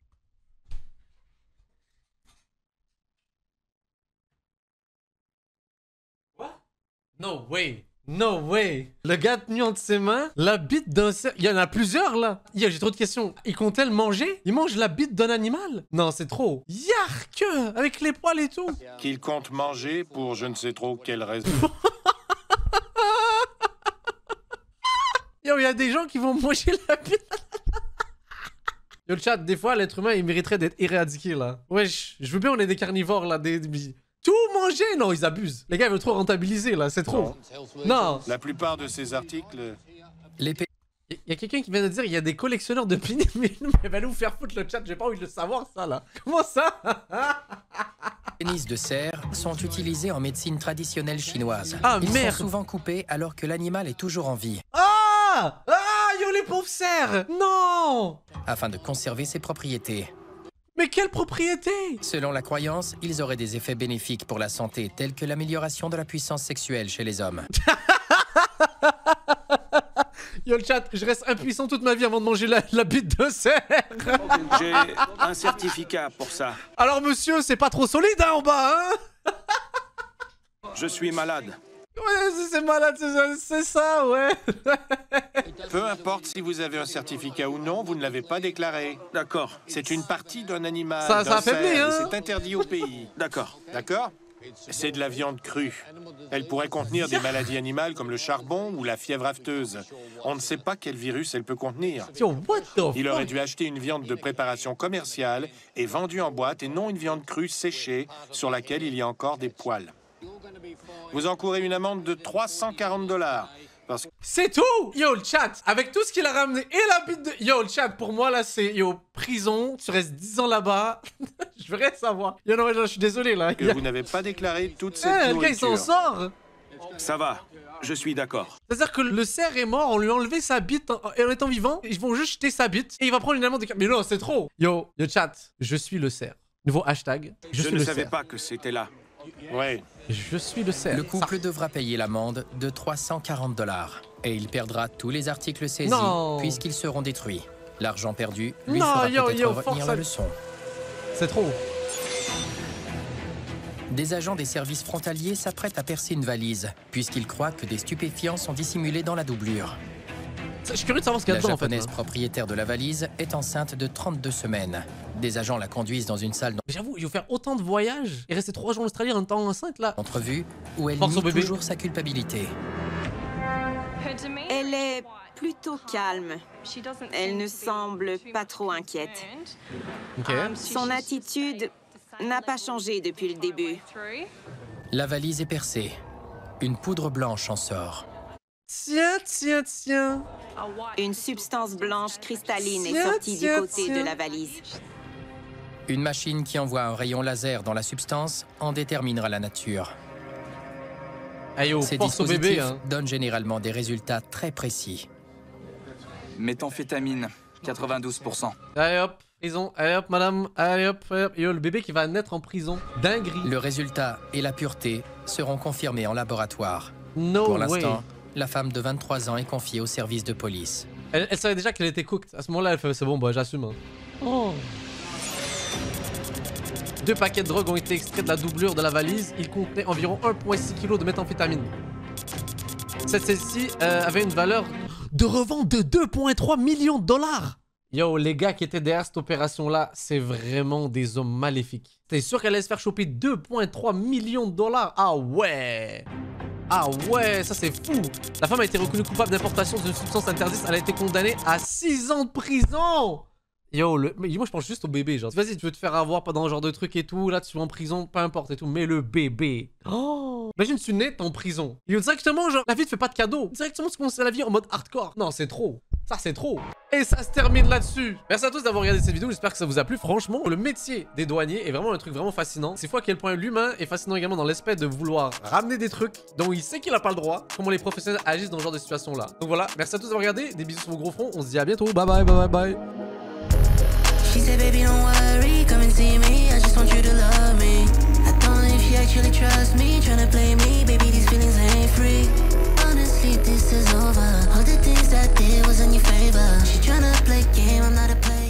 No way. No way. Le gars tenu entre ses mains la bite d'un cerf. Il y en a plusieurs là. J'ai trop de questions. Il compte-t-elle manger? Il mange la bite d'un animal? Non, c'est trop. Yark! Avec les poils et tout. Qu'il compte manger pour je ne sais trop quelle raison. Yo, il y a des gens qui vont manger la bite. Yo, le chat, des fois, l'être humain, il mériterait d'être éradiqué là. Wesh, je veux bien, on est des carnivores là, tout manger? Non, ils abusent. Les gars, ils veulent trop rentabiliser, là. C'est trop. Non. La plupart de ces articles... Il y a quelqu'un qui vient de dire il y a des collectionneurs de pénis. Mais va nous faire foutre le chat. J'ai pas envie de le savoir, ça, là. Comment ça? Les pénis de cerf sont utilisés en médecine traditionnelle chinoise. Ah, Ils merde. sont souvent coupés alors que l'animal est toujours en vie. Ah! Ah, yo, les pauvres cerfs! Non! Afin de conserver ses propriétés. Mais quelle propriété? Selon la croyance, ils auraient des effets bénéfiques pour la santé, tels que l'amélioration de la puissance sexuelle chez les hommes. Yo le chat, je reste impuissant toute ma vie avant de manger la bite de cerf. J'ai un certificat pour ça. Alors monsieur, c'est pas trop solide hein, en bas, hein? Je suis malade. Ouais, c'est malade, c'est ça, ouais. Peu importe si vous avez un certificat ou non, vous ne l'avez pas déclaré. D'accord. C'est une partie d'un animal. Ça affaiblit, hein? C'est interdit au pays. D'accord. D'accord? C'est de la viande crue. Elle pourrait contenir des maladies animales comme le charbon ou la fièvre afteuse. On ne sait pas quel virus elle peut contenir. Il aurait dû acheter une viande de préparation commerciale et vendue en boîte et non une viande crue séchée sur laquelle il y a encore des poils. Vous encourez une amende de 340 $. C'est tout! Yo, le chat, avec tout ce qu'il a ramené et la bite de... Yo, le chat, pour moi, là, c'est... Yo, prison, tu restes 10 ans là-bas. Je veux rien savoir. Yo, non, je suis désolé, là. Que vous n'avez pas déclaré toute cette nourriture. Le gars, il s'en sort! Ça va, je suis d'accord. C'est-à-dire que le cerf est mort, on lui a enlevé sa bite en étant vivant, ils vont juste jeter sa bite, et il va prendre une amende de... Mais non, c'est trop! Yo, chat, je suis le cerf. Nouveau hashtag, je suis ne le savais cerf. pas que c'était là. Ouais. Je suis le cerf. Le couple devra payer l'amende de 340 $. Et il perdra tous les articles saisis puisqu'ils seront détruits. L'argent perdu lui fera peut-être retenir la leçon. C'est trop. Des agents des services frontaliers s'apprêtent à percer une valise puisqu'ils croient que des stupéfiants sont dissimulés dans la doublure. Je suis curieux de savoir ce qu'il y a dedans, en fait. La japonaise propriétaire de la valise est enceinte de 32 semaines. Des agents la conduisent dans une salle... J'avoue, il faut faire autant de voyages et rester 3 jours en Australie en étant enceinte, là. Entrevue où elle nie toujours sa culpabilité. Elle est plutôt calme. Elle ne semble pas trop inquiète. Son attitude n'a pas changé depuis le début. La valise est percée. Une poudre blanche en sort. Tiens. Une substance blanche cristalline est sortie du côté de la valise. Une machine qui envoie un rayon laser dans la substance en déterminera la nature. Ces dispositifs donnent généralement des résultats très précis. Méthamphétamine, 92%. Allez hop, prison. Allez hop, madame. Allez hop. Yo, le bébé qui va naître en prison. Dinguerie. Le résultat et la pureté seront confirmés en laboratoire. Pour l'instant, la femme de 23 ans est confiée au service de police. Elle savait déjà qu'elle était cooked. À ce moment-là, elle fait c'est bon, bah j'assume. Oh. 2 paquets de drogue ont été extraits de la doublure de la valise. Ils contenaient environ 1,6 kg de méthamphétamine. Celle-ci avait une valeur de revente de 2,3 millions $. Yo, les gars qui étaient derrière cette opération-là, c'est vraiment des hommes maléfiques. T'es sûr qu'elle allait se faire choper 2,3 millions $? Ah ouais! Ah ouais, ça c'est fou! La femme a été reconnue coupable d'importation d'une substance interdite. Elle a été condamnée à 6 ans de prison! Yo, moi je pense juste au bébé, genre. Vas-y, tu veux te faire avoir pendant ce genre de truc et tout, là tu vas en prison, peu importe et tout, mais le bébé. Oh! Imagine, tu nais, t'es en prison. Yo, directement, genre, la vie te fait pas de cadeau. Directement, tu commences la vie en mode hardcore. Non, c'est trop. Ça, c'est trop. Et ça se termine là-dessus. Merci à tous d'avoir regardé cette vidéo, j'espère que ça vous a plu. Franchement, le métier des douaniers est vraiment un truc vraiment fascinant. C'est fou à quel point l'humain est fascinant également dans l'aspect de vouloir ramener des trucs dont il sait qu'il a pas le droit, comment les professionnels agissent dans ce genre de situation-là. Donc voilà, merci à tous d'avoir regardé, des bisous sur vos gros fronts, on se dit à bientôt, bye bye, bye bye, bye. She said, baby, don't worry, come and see me. I just want you to love me. I don't know if you actually trust me. Tryna play me, baby, these feelings ain't free. Honestly, this is over. All the things I did was in your favor. She tryna play game, I'm not a player.